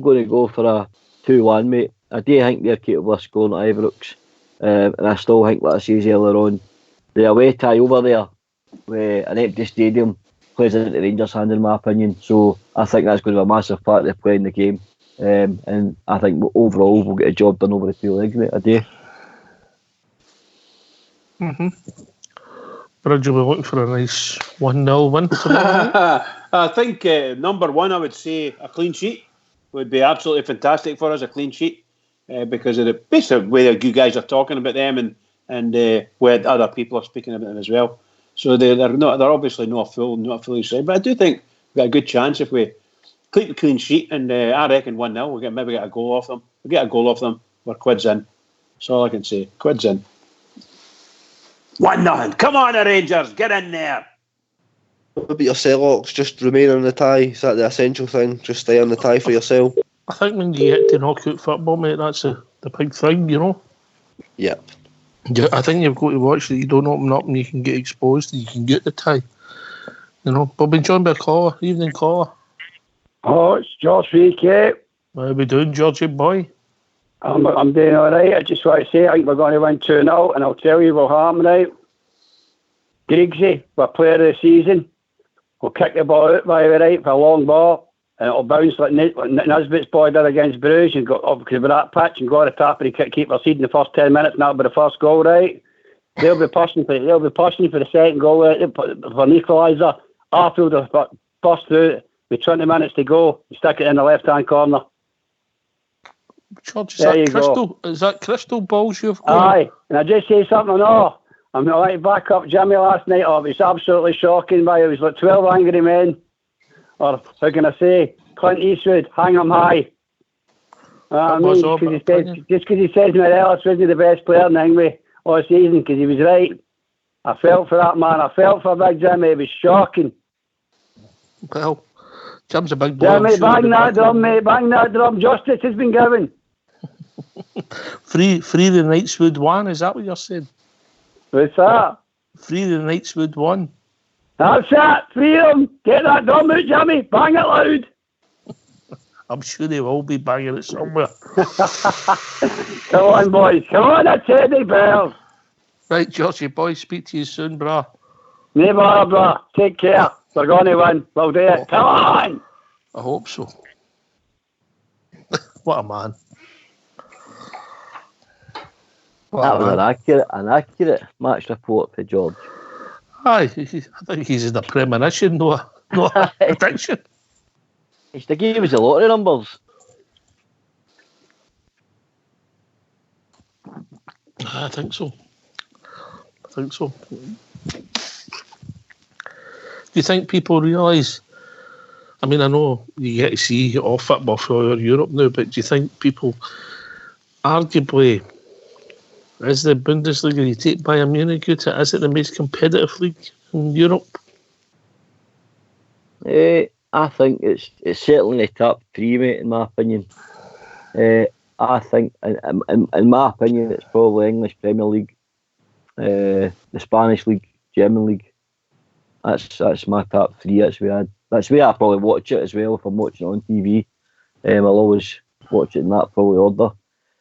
going to go for a 2-1, mate. I do think they're capable of scoring at Ibrox, and I still think, like I said earlier on, the away tie over there with an empty stadium plays into Rangers' hand, in my opinion. So I think that's going to be a massive part of playing the game. And I think overall we'll get a job done over the 2 legs, mate, a day. Bridge will be looking for a nice 1-0 win tomorrow. I think number one, I would say a clean sheet would be absolutely fantastic for us, a clean sheet, because of the basic way you guys are talking about them and where other people are speaking about them as well. So they're obviously not fully side, but I do think we've got a good chance if we keep the clean sheet, and I reckon 1-0. We'll maybe get a goal off them. We'll get a goal off them. We're quids in. That's all I can say. Quids in. 1-0. Come on, the Rangers. Get in there. What about yourself, Ox? Just remain on the tie. Is that the essential thing? Just stay on the tie for yourself? I think when you get to knockout football, mate, that's the big thing, Yep. Yeah, I think you've got to watch that you don't open up and you can get exposed and you can get the tie. But being joined by a caller, evening caller. Oh, it's George VK. How are we doing, Georgie boy? I'm doing all right. I just want to say I think we're going to win 2-0, and I'll tell you what happened, right? Griggsy, our player of the season, will kick the ball out by the right for a long ball, and it'll bounce like Nisbet's boy did against Bruges, and got because of that pitch and got a tap and he keep our seed in the first 10 minutes, and that'll be the first goal, right? They'll be pushing for the second goal, right? For an equaliser. Arfield will bust through with 20 minutes to go, stick it in the left-hand corner. George, is that crystal balls you've got? Aye, and I just say something, no. I'm going to back up Jimmy last night. Oh, it was absolutely shocking. It was like 12 angry men. Or, how can I say, Clint Eastwood, hang 'em high. I mean, just because he says Morelos wasn't the best player in England all season, because he was right. I felt for that man. I felt for Big Jimmy. It was shocking. Well, Jim's a big boy. Jimmy, bang that drum, mate. Bang that drum. Justice has been given. Free the Knightswood one, is that what you're saying? What's that? Free the Knightswood one. That's it. Free them. Get that drum out, Jimmy. Bang it loud. I'm sure they will be banging it somewhere. Come on, boys. Come on, a teddy bear. Right, Georgie boy, speak to you soon, brah. No bother, brah. Take care. We're going to win. We'll do it. Come on. I hope so. What a man. That was an accurate match report for George. Aye, I think he's in a premonition, no a prediction. It's the game was a lot of numbers. I think so. Do you think people realise? I mean, I know you get to see all football for Europe now, but do you think people arguably, is the Bundesliga you take Bayern Munich out to, is it the most competitive league in Europe? I think it's certainly the top three, mate, in my opinion. I think, in my opinion, it's probably English Premier League, the Spanish League, German League. That's my top three. That's where I probably watch it as well. If I'm watching it on TV, I'll always watch it in that probably order.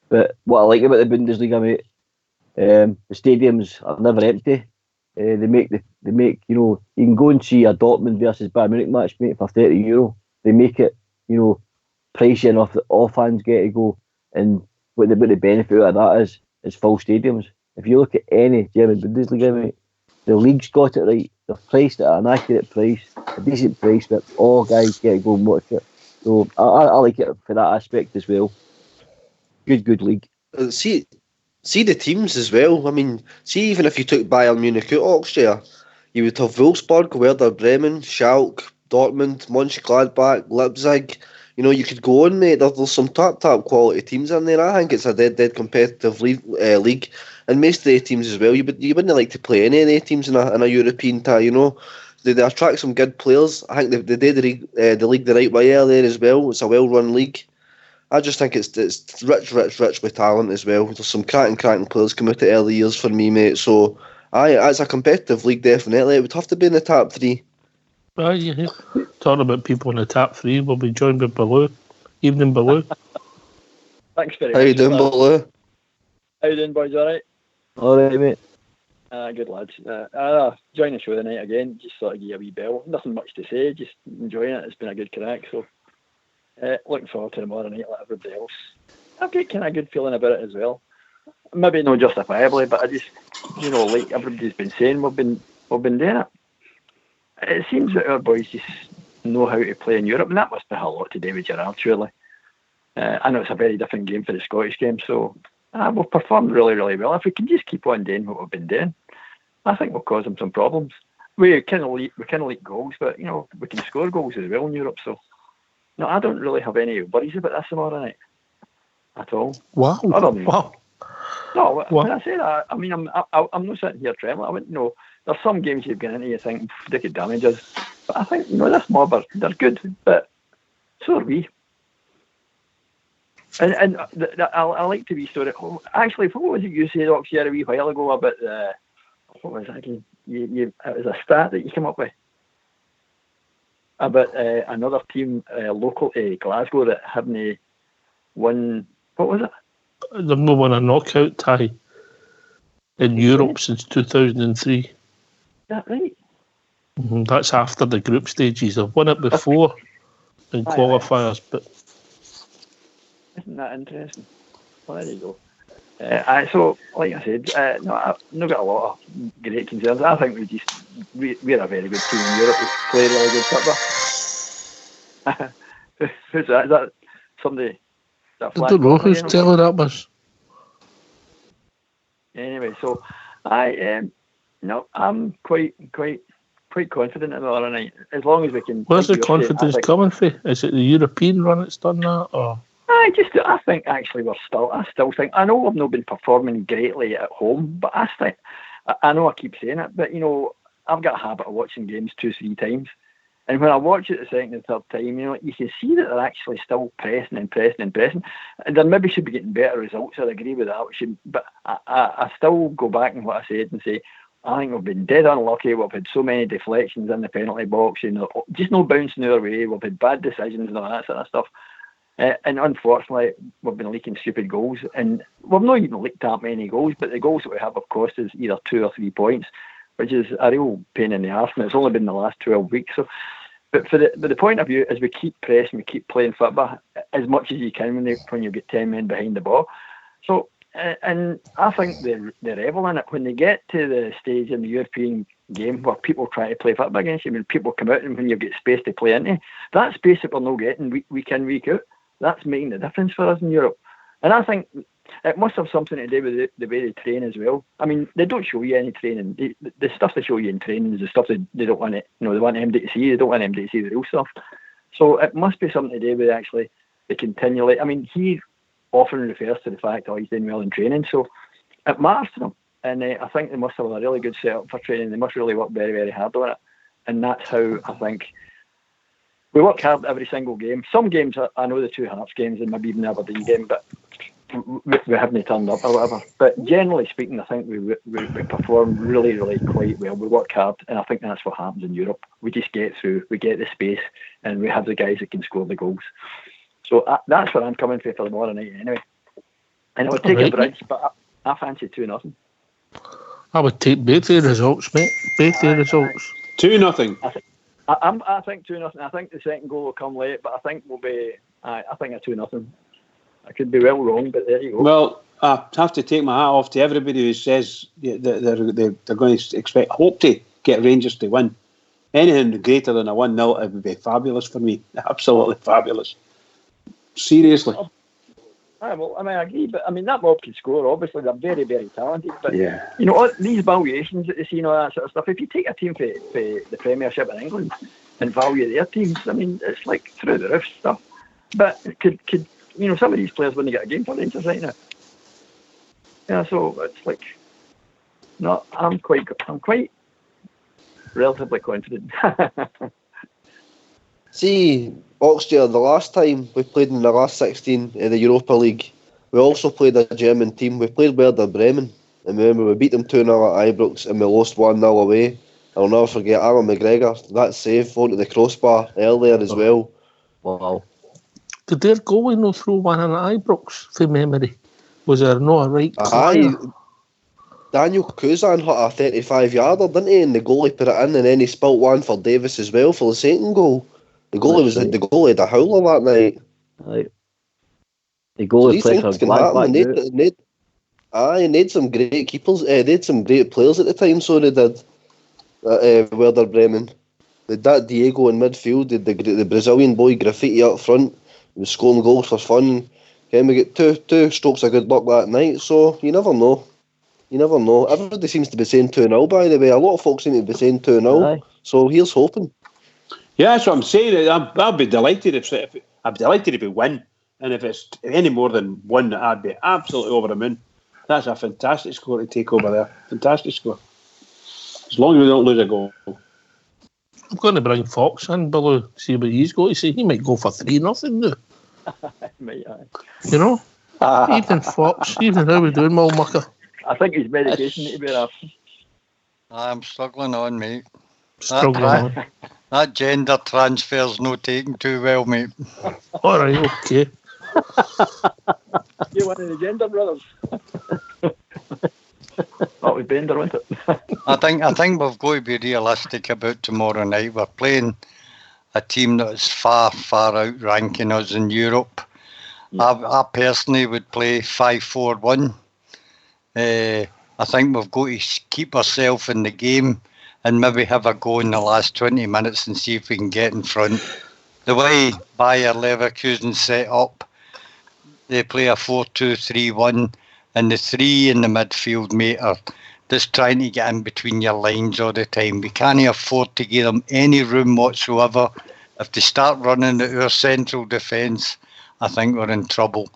But what I like about the Bundesliga, mate, the stadiums are never empty. They make you can go and see a Dortmund versus Bayern Munich match, mate, for €30. They make it, pricey enough that all fans get to go. And what the benefit of that is full stadiums. If you look at any German Bundesliga, mate, the league's got it right. They've priced it at an accurate price, a decent price, but all guys get to go and watch it. So I like it for that aspect as well. Good league. See the teams as well. I mean, see, even if you took Bayern Munich out Austria, you would have Wolfsburg, Werder Bremen, Schalke, Dortmund, Mönchengladbach, Leipzig. You could go on, mate. There's some top quality teams in there. I think it's a dead competitive league, and most of the teams as well. You wouldn't like to play any of the teams in a European tie. They attract some good players. I think they did the league the right way earlier as well. It's a well-run league. I just think it's rich with talent as well. There's some cracking players come out of early years for me, mate. So, it's a competitive league, definitely. It would have to be in the top three. Yeah. Talking about people in the top three, we'll be joined by Baloo. Evening, Baloo. Thanks very much. How you doing, Baloo? How you doing, boys? All right? All right, mate. Good lads. Join the show tonight again. Just thought I'd give you a wee bell. Nothing much to say. Just enjoying it. It's been a good crack. So, looking forward to tomorrow night like everybody else. I've got kind of a good feeling about it as well. Maybe not justifiably, but I just, like everybody's been saying, we've been doing it. It seems that our boys just know how to play in Europe, and that must have a lot to do with Gerrard, surely. I know it's a very different game for the Scottish game, so we've performed really, really well. If we can just keep on doing what we've been doing, I think we'll cause them some problems. We kind of leak goals, but we can score goals as well in Europe. So, no, I don't really have any worries about this tomorrow night at all. Wow! Wow! No, when I say that, I mean I'm not sitting here trembling. I wouldn't know. There's some games you've got into you think they could damage us, but I think this mob they're good, but so are we. And I like to be sort of. Actually, what was it you said, Oxy, a wee while ago about what was that again? It was a stat that you came up with. about another team local to Glasgow that haven't won. What was it? They've not won a knockout tie in Europe since 2003. Is that right? That's after the group stages. They've won it before in qualifiers, but isn't that interesting? Well, there you go. So, like I said, no, I've not got a lot of great concerns. I think we're a very good team in Europe. We play really good football. Who's that? Is that somebody? I don't know who's telling that was. Anyway, so I'm quite confident in the other night. As long as we can. Where's the confidence coming from? Is it the European run that's done that, or? I think actually I still think, I know we've not been performing greatly at home, but I know I keep saying it, but I've got a habit of watching games 2-3 times. And when I watch it the second and third time, you can see that they're actually still pressing. And there maybe should be getting better results. I agree with that. But I still go back on what I said and say, I think we've been dead unlucky. We've had so many deflections in the penalty box, just no bouncing our way. We've had bad decisions and all that sort of stuff. And unfortunately, we've been leaking stupid goals. And we've not even leaked that many goals, but the goals that we have cost us either 2 or 3 points, which is a real pain in the arse. And it's only been the last 12 weeks. So, but the point of view is we keep pressing, we keep playing football as much as you can when you get 10 men behind the ball. So, and I think they revel in it when they get to the stage in the European game where people try to play football against you, when people come out and when you get space to play into, that space that we're not getting week in, week out, that's making the difference for us in Europe. And I think it must have something to do with the way they train as well. I mean, they don't show you any training. The stuff they show you in training is the stuff they don't want it. They want MD to see. They don't want MD to see the real stuff. So it must be something to do with actually the continually. I mean, he often refers to the fact that he's doing well in training, so it matters to them. And I think they must have a really good setup for training. They must really work very, very hard on it. And that's how I think we work hard every single game. Some games, I know the 2 Hearts games and maybe even the Aberdeen game, but we haven't turned up or whatever. But generally speaking, I think we perform really, really quite well. We work hard, and I think that's what happens in Europe. We just get through, we get the space, and we have the guys that can score the goals. So that's what I'm coming for tomorrow night anyway. And I would take a bridge, but I fancy 2-0. I would take both the results, mate. Both the results. 2-0. I think 2-0. I think the second goal will come late, but I think we'll be. I think a 2-0. I could be well wrong, but there you go. Well, I have to take my hat off to everybody who says they're going to hope to get Rangers to win. Anything greater than a 1-0, it would be fabulous for me. Absolutely fabulous. Seriously. Well, I mean, I agree, but I mean that mob can score. Obviously, they're very, very talented. But yeah, these valuations that you see, all that sort of stuff. If you take a team for the Premiership in England and value their teams, I mean, it's like through the roof stuff. But could some of these players wouldn't get a game for Rangers right now. Yeah, so it's like, no, I'm quite relatively confident. See, Oxford, the last time we played in the last 16 in the Europa League, we also played a German team. We played Werder Bremen, and remember we beat them 2-0 at Ibrox, and we lost 1-0 away. I'll never forget Alan McGregor, that save onto the crossbar earlier as well. Wow. Did their goalie no throw one in at Ibrox, from memory? Was there no a right clear? Daniel Kuzan hit a 35-yarder, didn't he? And the goalie put it in, and then he spilt one for Davis as well for the second goal. The goalie had a howler that night. Right. The goalie played for Gladbach. And they had some great keepers. They had some great players at the time, so they did. Werder Bremen. They had that Diego in midfield, the Brazilian boy Graffiti up front. He was scoring goals for fun. Then we get two strokes of good luck that night, so you never know. Everybody seems to be saying 2-0, by the way. A lot of folks seem to be saying 2-0. So here's hoping. Yeah, that's what I'm saying. I'd be delighted if we win. And if it's any more than one, I'd be absolutely over the moon. That's a fantastic score to take over there. Fantastic score. As long as we don't lose a goal. I'm going to bring Fox in, Billy, see what he's going to say. He might go for 3-0 now. Even Fox, even how we doing, Mucker? I think his medication need to be off. I'm struggling on, mate. Struggling on. That gender transfer's no taken too well, mate. All right, okay. You're one of the gender brothers. That was Bender, wasn't it? I think we've got to be realistic about tomorrow night. We're playing a team that is far, far outranking us in Europe. Yeah. I personally would play 5-4-1. I think we've got to keep ourselves in the game and maybe have a go in the last 20 minutes and see if we can get in front. The way Bayer Leverkusen set up, they play a 4-2-3-1, and the three in the midfield, mate, are just trying to get in between your lines all the time. We can't afford to give them any room whatsoever. If they start running at our central defence, I think we're in trouble.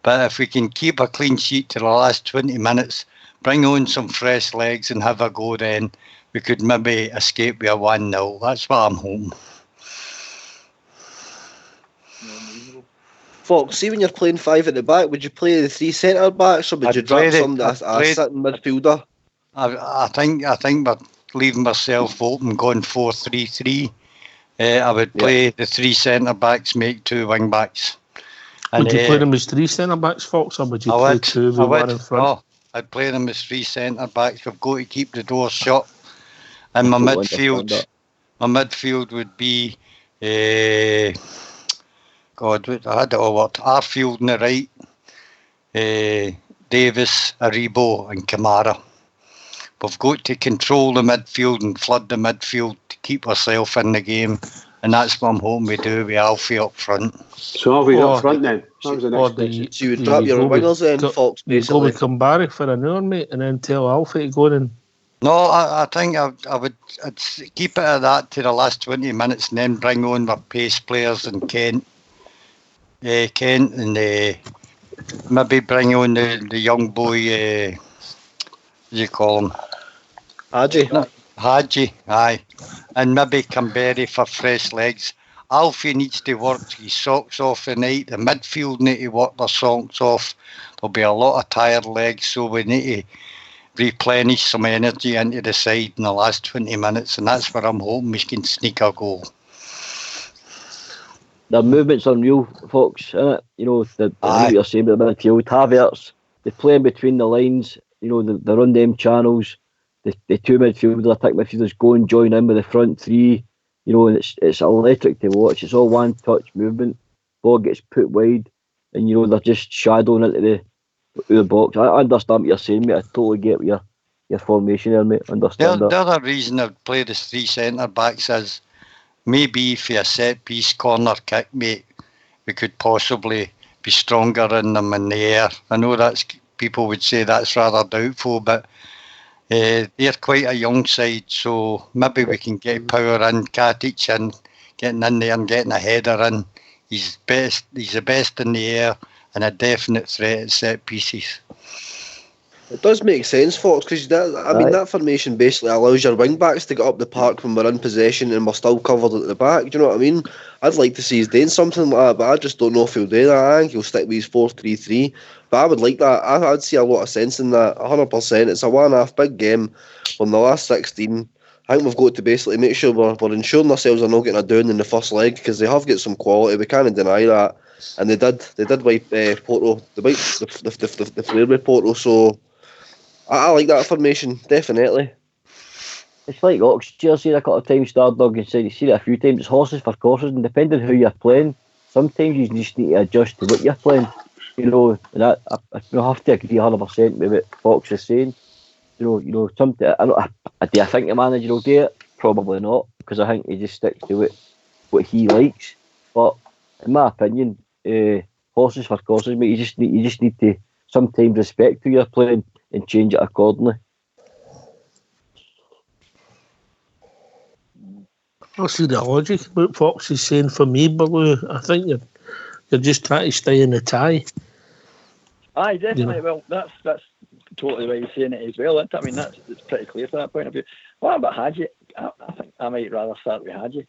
But if we can keep a clean sheet to the last 20 minutes, bring on some fresh legs and have a go, then we could maybe escape with a 1-0. That's what I'm hoping. Fox, see when you're playing 5 at the back, would you play the 3 centre backs or would you drop some a sitting midfielder? I think we're leaving ourselves open, going 4-3-3. I would play the 3 centre backs, make 2 wing backs. Would you play them as 3 centre backs, Fox, or would you play 2 with 1 in front? No, I'd play them as 3 centre backs. We've got to keep the door shut. And my midfield would be I had it all worked. Arfield on the right, Davis, Aribo and Kamara. We've got to control the midfield and flood the midfield to keep ourselves in the game, and that's what I'm hoping we do with Alfie up front. So Alfie up front then? That was the next question. So you would drop your wingers then, Fox, basically? Go with Kambari for an hour, mate, and then tell Alfie to go in. No, I think I'd keep it at that to the last 20 minutes and then bring on my pace players and Kent and maybe bring on the young boy, what do you call him? Hadji, aye. And maybe Canberra for fresh legs. Alfie needs to work his socks off tonight. The midfield need to work their socks off. There'll be a lot of tired legs, so we need to replenish some energy into the side in the last 20 minutes, and that's where I'm hoping we can sneak a goal. The movement's unreal, Fox, isn't it? You know, what you're saying about the midfield. Havertz, they play in between the lines, you know, they run them channels. The 2 midfielders, attack midfielders go and join in with the front 3, you know, and it's electric to watch. It's all one-touch movement. Ball gets put wide, and, you know, they're just shadowing into the box. I understand what you're saying, mate. I totally get your formation there, mate. Understand that. The other reason I'd play the 3 centre-backs is maybe for a set-piece corner kick, mate, we could possibly be stronger in them in the air. I know people would say that's rather doubtful, but they're quite a young side, so maybe we can get power in, Katic in, getting in there and getting a header in. He's the best in the air and a definite threat at set pieces. It does make sense, Fox, because that formation basically allows your wing backs to get up the park when we're in possession and we're still covered at the back. Do you know what I mean? I'd like to see he's doing something like that, but I just don't know if he'll do that. I think he'll stick with his 4-3-3. But I would like that. I'd see a lot of sense in that. 100%. It's a one-half big game. On the last 16, I think we've got to basically make sure we're ensuring ourselves are not getting a down in the first leg, because they have got some quality. We can't deny that. And they did wipe Porto. They wiped the flare with Porto. So I like that formation, definitely. It's like Oxford, I've seen a couple of times, Stardog, and said, you've seen it a few times, it's horses for courses, and depending on who you're playing, sometimes you just need to adjust to what you're playing. You know, and I have to agree 100% with what Fox is saying. You know, something. Do I think the manager will do it? Probably not, because I think he just sticks to what he likes. But in my opinion, horses for courses, mate. You just need to sometimes respect who you're playing and change it accordingly. I see the logic about Fox is saying for me, Baloo. I think you're just trying to stay in the tie. Aye, definitely. You know? Well, that's totally right saying it as well. I mean, it's pretty clear from that point of view. What about Hadji? I think I might rather start with Hadji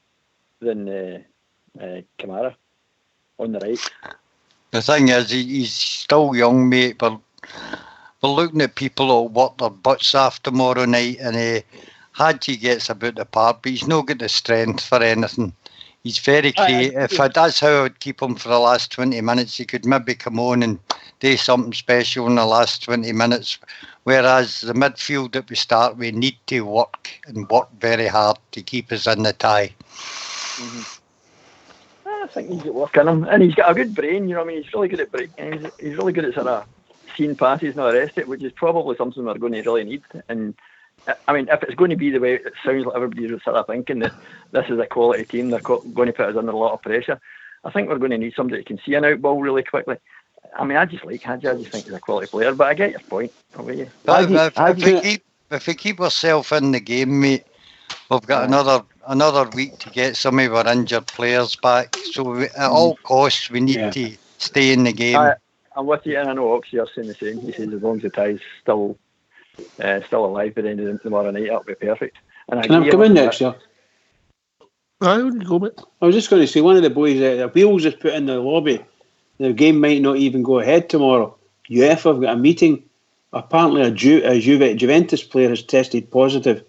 than Kamara on the right. The thing is, he's still young, mate, but we're looking at people who'll work their butts off tomorrow night, and Hadji gets about the park, but he's not got the strength for anything. He's very creative. That's how I would keep him for the last 20 minutes. He could maybe come on and do something special in the last 20 minutes. Whereas the midfield that we start, we need to work and work very hard to keep us in the tie. I think he's got work in him, and he's got a good brain. You know, I mean, he's really good at breaking. He's really good at sort of seeing passes, not arrest it, which is probably something we're going to really need. And I mean, if it's going to be the way it sounds like everybody's sort of thinking that this is a quality team, they're going to put us under a lot of pressure. I think we're going to need somebody that can see an out ball really quickly. I mean, I just like Hadji. I just think he's a quality player. But I get your point. If we keep ourselves in the game, mate, we've got another week to get some of our injured players back. So at all costs, we need to stay in the game. I'm with you, and I know Oxy are saying the same. He says as long as the tie's still alive by the end of tomorrow night, that'll be perfect. And Can I come in next year? I wouldn't go, mate. I was just going to say, one of the boys, the wheels is put in the lobby. The game might not even go ahead tomorrow. UEFA have got a meeting. Apparently, a Juventus player has tested positive.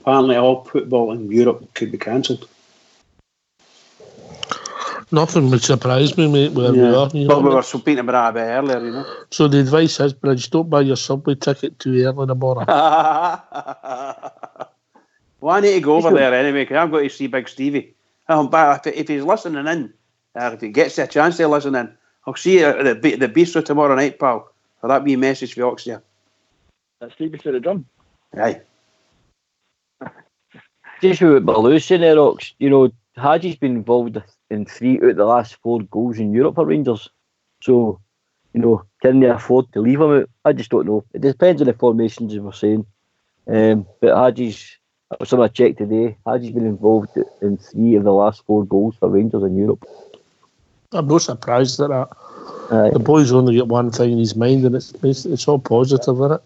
Apparently, all football in Europe could be cancelled. Nothing would surprise me, mate, where we are. But we were speaking about that a bit earlier, you know. So the advice is, Bridge, don't buy your subway ticket too early tomorrow. Well, I need to go over there anyway, because I've got to see Big Stevie. If he's listening in, or if he gets a chance to listen in, I'll see you at the bistro tomorrow night, pal. For that wee message for Oxia. That's Stevie for the drum. Aye. Just with valuation there, Ox, you know, Hadji's been involved in 3 out of the last 4 goals in Europe for Rangers. So, you know, can they afford to leave him out? I just don't know. It depends on the formations, as we're saying. But Hadji's, that was something I checked today, Hadji's been involved in 3 of the last 4 goals for Rangers in Europe. I'm not surprised at that. Aye. The boy's only got one thing in his mind, and it's all positive, isn't it?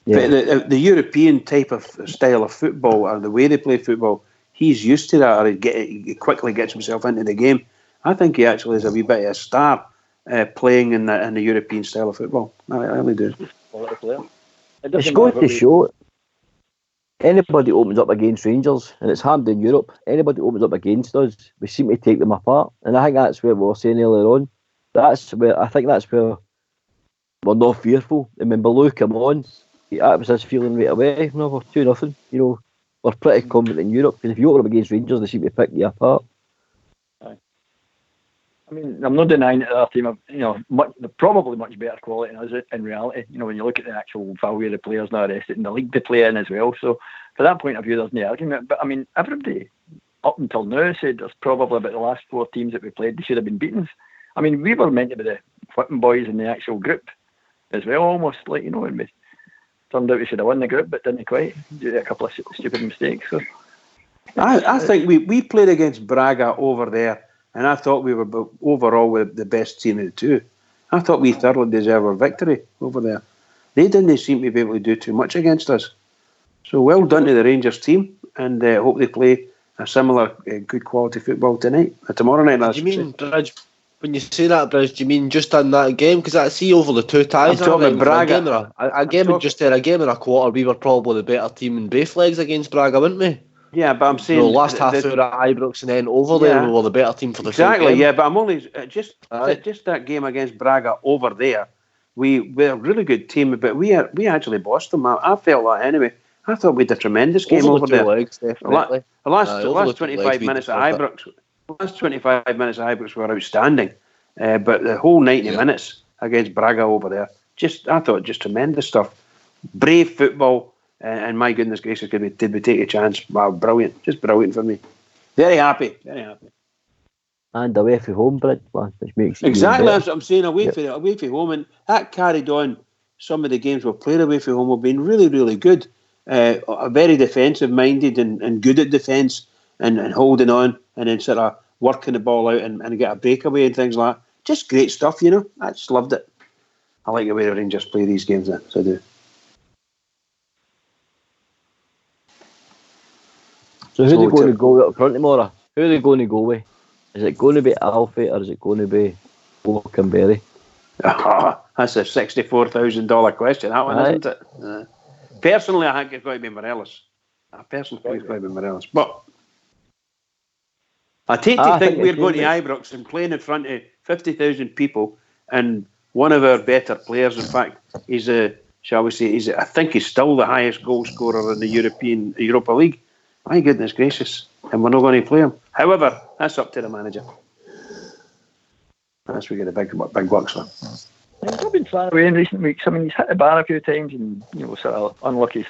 Yeah. But the European type of style of football, or the way they play football, he's used to that, or he quickly gets himself into the game. I think he actually is a wee bit of a star playing in the European style of football. I really do. It's going to show. Anybody opens up against Rangers, and it's hammed in Europe, anybody opens up against us, we seem to take them apart. And I think that's where we were saying earlier on. I think that's where we're not fearful. And when Baloo come on, that was his feeling right away. No, we're 2-0. You know, we're pretty confident in Europe, because if you open up against Rangers, they seem to pick you apart. I mean, I'm not denying that our team are, you know, probably much better quality than us in reality. You know, when you look at the actual value of the players now arrested in the league they play in as well. So, from that point of view, there's no argument. But I mean, everybody up until now said there's probably about the last 4 teams that we played, they should have been beaten. I mean, we were meant to be the whipping boys in the actual group as well, almost like, you know, and we turned out we should have won the group, but didn't quite due to a couple of stupid mistakes. So, I think we played against Braga over there. And I thought we were overall the best team of the 2. I thought we thoroughly deserved our victory over there. They didn't seem to be able to do too much against us. So well done to the Rangers team, and hope they play a similar good quality football tomorrow night. Do you mean, Bridge, when you say that, Bridge, do you mean just in that game? Because I see over the 2 ties. I'm talking about Braga. A game and a quarter, we were probably the better team in both legs against Braga, weren't we? Yeah, but I'm saying last half hour at Ibrox and then over there we were the better team for the exactly. Yeah, but I'm only just that game against Braga over there. We're a really good team, but we actually bossed them. I felt that anyway. I thought we had a tremendous game over there. Legs, definitely. The last 25 minutes at Ibrox. The last 25 minutes at Ibrox were outstanding, but the whole 90 minutes against Braga over there, I thought just tremendous stuff. Brave football. And my goodness gracious, did we take a chance? Wow, brilliant. Just brilliant for me. Very happy. Very happy. And away from home, Bridge, which makes it exactly, that's what I'm saying. Away from home. And that carried on. Some of the games we've played away from home have been really, really good. Very defensive-minded and good at defence and holding on and then sort of working the ball out and get a breakaway and things like that. Just great stuff, you know. I just loved it. I like the way the Rangers play these games, so I do. So who are they going to go up front tomorrow? Who are they going to go with? Is it going to be Alfie or is it going to be Bokenberry? That's a $64,000 question, that one, isn't it? Personally, I think it's going to be Morelos. I personally think it's going to be Morelos. But I take to think we're going to Ibrox and playing in front of 50,000 people, and one of our better players, in fact, is shall we say, I think he's still the highest goal scorer in the Europa League. My goodness gracious. And we're not going to play him. However, that's up to the manager. That's where we get the big bucks for. He's not been far away in recent weeks. I mean, he's hit the bar a few times and, sort of unlucky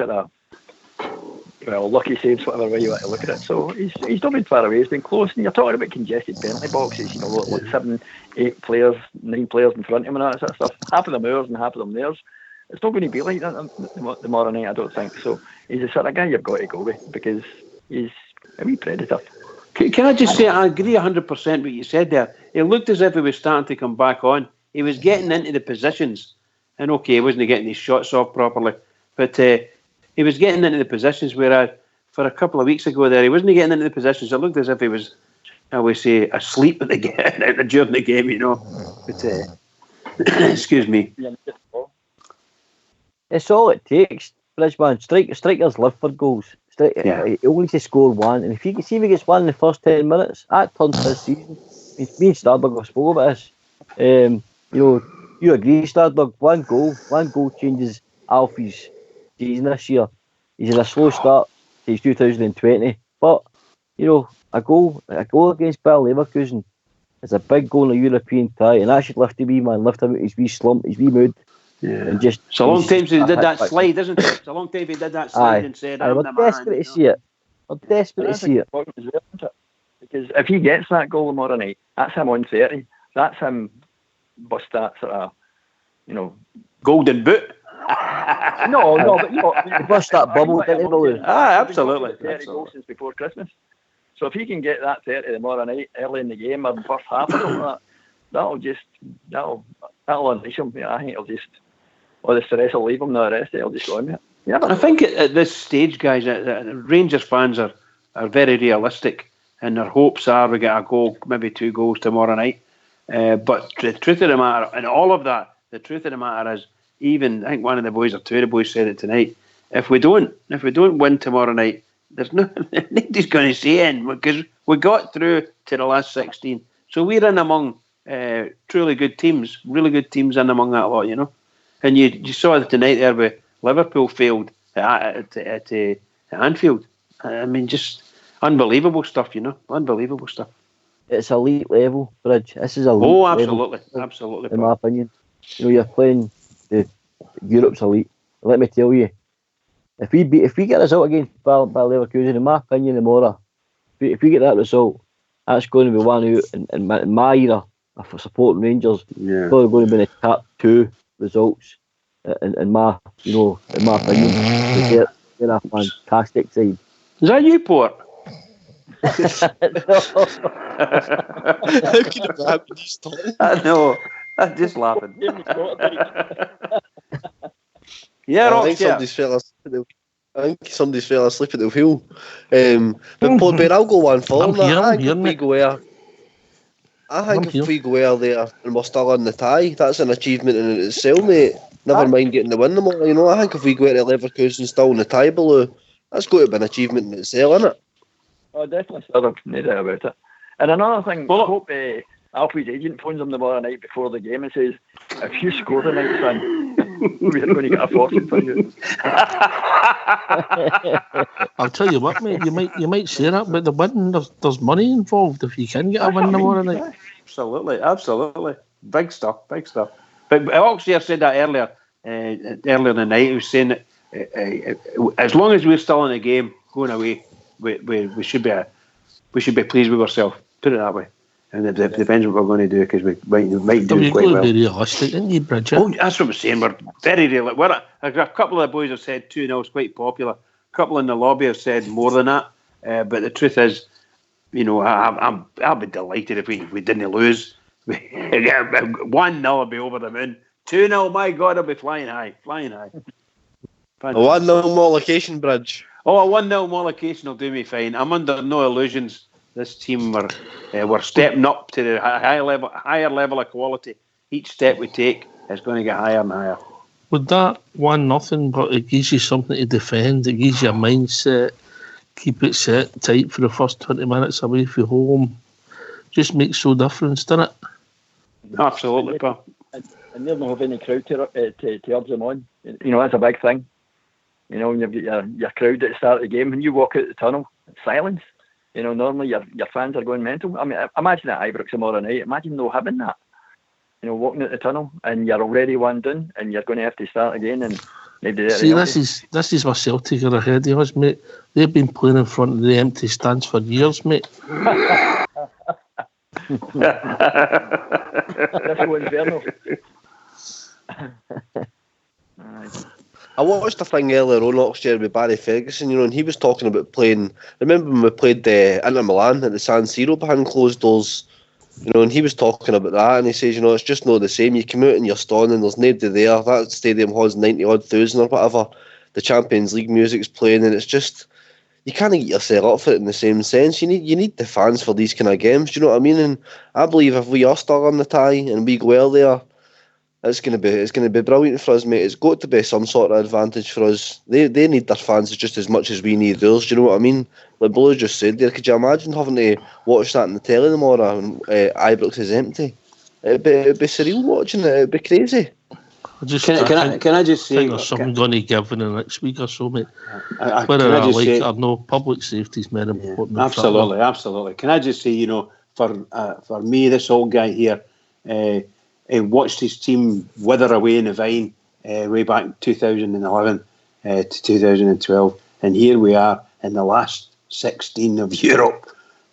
lucky saves, whatever way you want to look at it. So he's not been far away. He's been close. And you're talking about congested penalty boxes, like 7, 8 players, 9 players in front of him and all that sort of stuff. Half of them ours and half of them theirs. It's not going to be like that tomorrow night, I don't think. So he's the sort of guy you've got to go with because he's a wee predator. Can I just say, I agree 100% what you said there. It looked as if he was starting to come back on. He was getting into the positions. And okay, he wasn't getting his shots off properly. But he was getting into the positions where for a couple of weeks ago there, he wasn't getting into the positions. It looked as if he was, I would say, asleep during the game, But, excuse me. It's all it takes, Bridgeman. Strikers live for goals. He only needs to score one, and if he gets one in the first 10 minutes, that turns his season. Me and Stardug have spoken about this. You agree, Stardug? One goal changes Alfie's season this year. He's had a slow start to his 2020, but a goal against Bayer Leverkusen is a big goal in a European tie, and that should lift the wee man, lift him out his wee slump, his wee mood. Yeah. And just, it's a long time since he did that slide, isn't it? It's a long time he did that slide and said, we're desperate to see it. We're desperate to see it. Because if he gets that goal tomorrow night, that's him on 30. That's him bust that sort of, golden boot. No, but bust that bubble, didn't he, Baloo? Absolutely. 30 goals since before Christmas. So if he can get that 30 tomorrow night, early in the game, or the first half or something like that, that'll unleash him. I think it'll just, all the stress will leave him, the rest it'll just go on with it. Yeah, I think at this stage, guys, Rangers fans are very realistic, and their hopes are we get a goal, maybe 2 goals tomorrow night. But the truth of the matter, and all of that, the truth of the matter is, even I think one of the boys or 2 of the boys said it tonight. If we don't win tomorrow night, there's nobody's going to say it because we got through to the last 16. So we're in among truly good teams, really good teams in among that lot, And you saw it tonight there where Liverpool failed at Anfield. I mean, just unbelievable stuff, unbelievable stuff. It's elite level, Bridge. This is elite. Oh, absolutely, level, absolutely. In my opinion, you're playing the Europe's elite. Let me tell you, if we get a result against Bayer Leverkusen, in my opinion, tomorrow, if we get that result, that's going to be one out in my era of supporting Rangers. Yeah. Probably going to be the top 2 results in my opinion. They're a fantastic side. Is that you, Port? How can you have these thoughts? I know. I'm just laughing. Yeah, I think somebody's fell asleep at the wheel. But Paul Bear, I'll go one further. I think if we go out there and we're still on the tie, that's an achievement in itself, mate. Never mind getting the win tomorrow. I think if we go out to Leverkusen still in the tie below, that's got to be an achievement in itself, isn't it? Oh, definitely. No doubt about it. And another thing, I hope Alfie's agent phones him tomorrow night before the game and says, if you score tonight, son, we're going to get a fortune for you. I'll tell you what, mate, you might say that, but the win, there's money involved if you can get a win tomorrow night. Absolutely. Big stuff. But Oxley said that earlier in the night. He was saying that as long as we're still in the game, going away, we should be pleased with ourselves. Put it that way. And it depends what we're going to do because we might do quite well. You're realistic, isn't you, Bridget? Oh, that's what I'm saying. We're very realistic. A couple of the boys have said 2-0 is quite popular. A couple in the lobby have said more than that. But the truth is, I'll be delighted if we didn't lose. 1-0 will be over the moon. 2-0, my God, I'll be flying high. A 1-0 Mollocation, Bridge. Oh, a 1-0 Mollocation will do me fine. I'm under no illusions. This team we're stepping up to the higher level of quality. Each step we take is going to get higher and higher. With that 1-0, but it gives you something to defend. It gives you a mindset. keep it set tight for the first 20 minutes away from home. Just makes so difference, doesn't it? Absolutely, pal. And they'll not have any crowd to urge them on. You know, that's a big thing. You know, when you've got your crowd at the start of the game, when you walk out the tunnel, it's silence. You know, normally your fans are going mental. I mean, imagine at Ibrox tomorrow night. Imagine not having that. You know, walking out the tunnel and you're already one done, and you're going to have to start again. And maybe see, this is where Celtic are ahead of us, mate. They've been playing in front of the empty stands for years, mate. I watched a thing earlier on last year with Barry Ferguson, you know, and he was talking about playing. Remember when we played Inter Milan at the San Siro behind closed doors, you know, and he was talking about that, and he says, you know, it's just not the same. You come out and you're stoned and there's nobody there. That stadium has 90,000 or whatever. The Champions League music's playing, and it's just, you can't get yourself up for it in the same sense. You need the fans for these kind of games. Do you know what I mean? And I believe if we are still on the tie and we go well there, it's gonna be brilliant for us, mate. It's got to be some sort of advantage for us. They need their fans just as much as we need theirs. Do you know what I mean? Like Blue just said there, could you imagine having to watch that on the telly tomorrow and Ibrox is empty? It'd be surreal watching it. It'd be crazy. Can I just say, I think there's something going to give in the next week or so, mate. Whether I like it or no, public safety is more important. Yeah, absolutely. Can I just say, you know, for me, this old guy here, he watched his team wither away in the vine way back in 2011 to 2012, and here we are in the last 16 of Europe.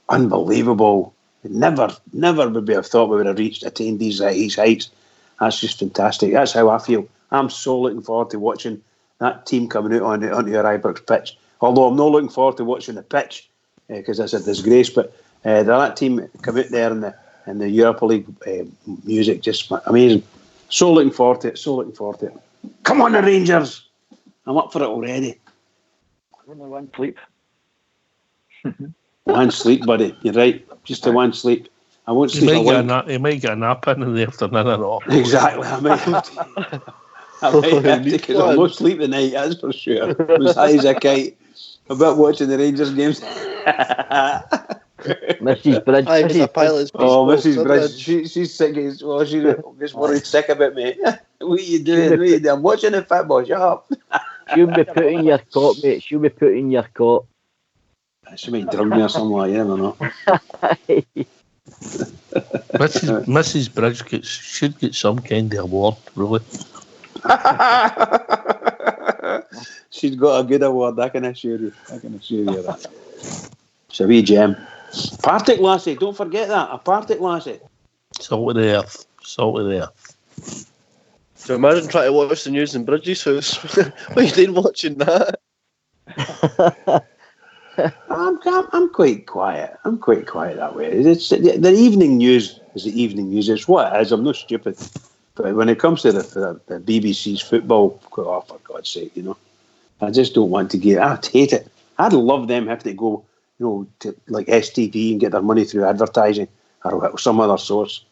Unbelievable. Never would we have thought we would have attained these heights. That's just fantastic. That's how I feel. I'm so looking forward to watching that team coming out onto your Ibrox pitch. Although I'm not looking forward to watching the pitch because that's a disgrace. But that team come out there in the Europa League music, just amazing. So looking forward to it. Come on, the Rangers! I'm up for it already. Only one sleep. One sleep, buddy. You're right. Just the one sleep. I won't sleep a wink. He might get a nap in the afternoon or not. Exactly. I might have to because I'll not sleep the night, that's for sure. I'm as high as a kite. About watching the Rangers games. Mrs. Bridge. Mrs. Bridge. She's sick. She's just worried sick about me. What are you doing? I'm watching the football. Shut up. She'll be put in your cot, mate. She'll be put in your cot. She might drug me or something like that. I don't know. Mrs. Bridge should get some kind of award, really. She's got a good award, I can assure you. That. It's a wee gem. Partick lassie, don't forget that. A Partick lassie. Salt of the earth. So imagine trying to watch the news in Bridges' house. What are you doing watching that? I'm quite quiet. I'm quite quiet that way. It's the evening news is the evening news. It's what it is. I'm not stupid. But when it comes to the BBC's football, oh, for God's sake, you know, I just don't want to get. I'd hate it. I'd love them have to go, you know, to like STV and get their money through advertising or some other source.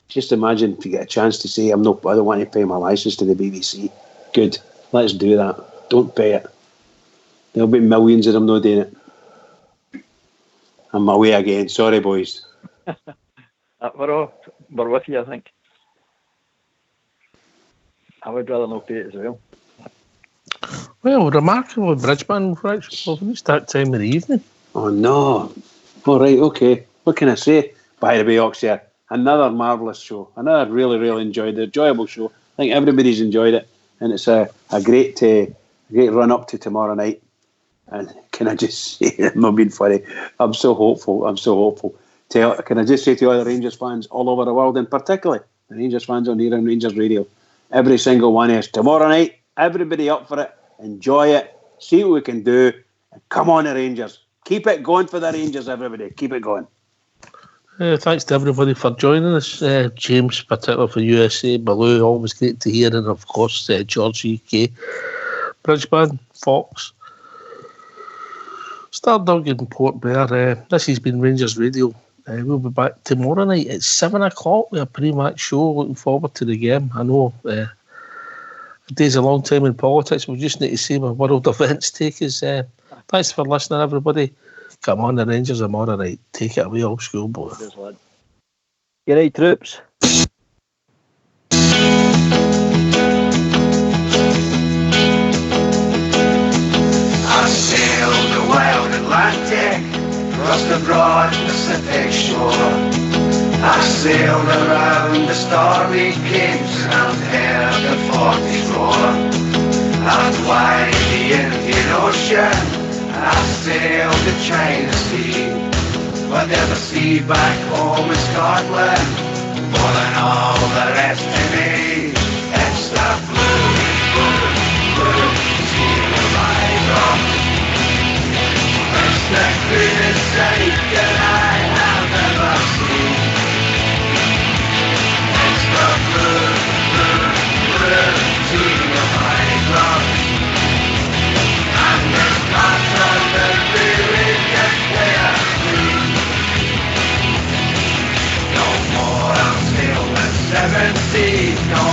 Just imagine if you get a chance to say, I don't want to pay my license to the BBC. Good, let's do that. Don't pay it. There'll be millions of them not doing it. I'm away again. Sorry, boys. We're with you, I think. I would rather not pay it as well. Well, remarkable, Bridgeman. We've reached that time of the evening. Oh, no. All right, okay. What can I say? By the way, Oxyar, another marvellous show. Another really, really enjoyable show. I think everybody's enjoyed it. And it's a great run up to tomorrow night. And can I just say, I'm not being funny, I'm so hopeful. Can I just say to all the Rangers fans all over the world, and particularly the Rangers fans on here on Rangers Radio, every single one is tomorrow night, everybody up for it, enjoy it, see what we can do, and come on the Rangers. Keep it going for the Rangers, everybody. Keep it going. Thanks to everybody for joining us. James, particularly for USA, Baloo, always great to hear, and of course, George UK, Bridgeman, Fox, Stardug and Port Blair. This has been Rangers Radio. We'll be back tomorrow night at 7 o'clock with a pre-match show. Looking forward to the game. I know a day's a long time in politics. We just need to see where world events take us. Thanks for listening, everybody. Come on, the Rangers are tomorrow night. Take it away, old school boy. Good night, troops. I sailed the wild Atlantic, across the broad Pacific shore. I sailed around the stormy capes and heard the forties roar. And wide the Indian Ocean, I sailed the China Sea. But there's a sea back home in Scotland, more than all the rest to me. It's the blue, blue, blue sea of my rock. It's the cleanest sight that I have ever seen. It's the blue, blue, blue sea of my rock. And it's not on the really get clear clean. No more I'll sail the seven seas, no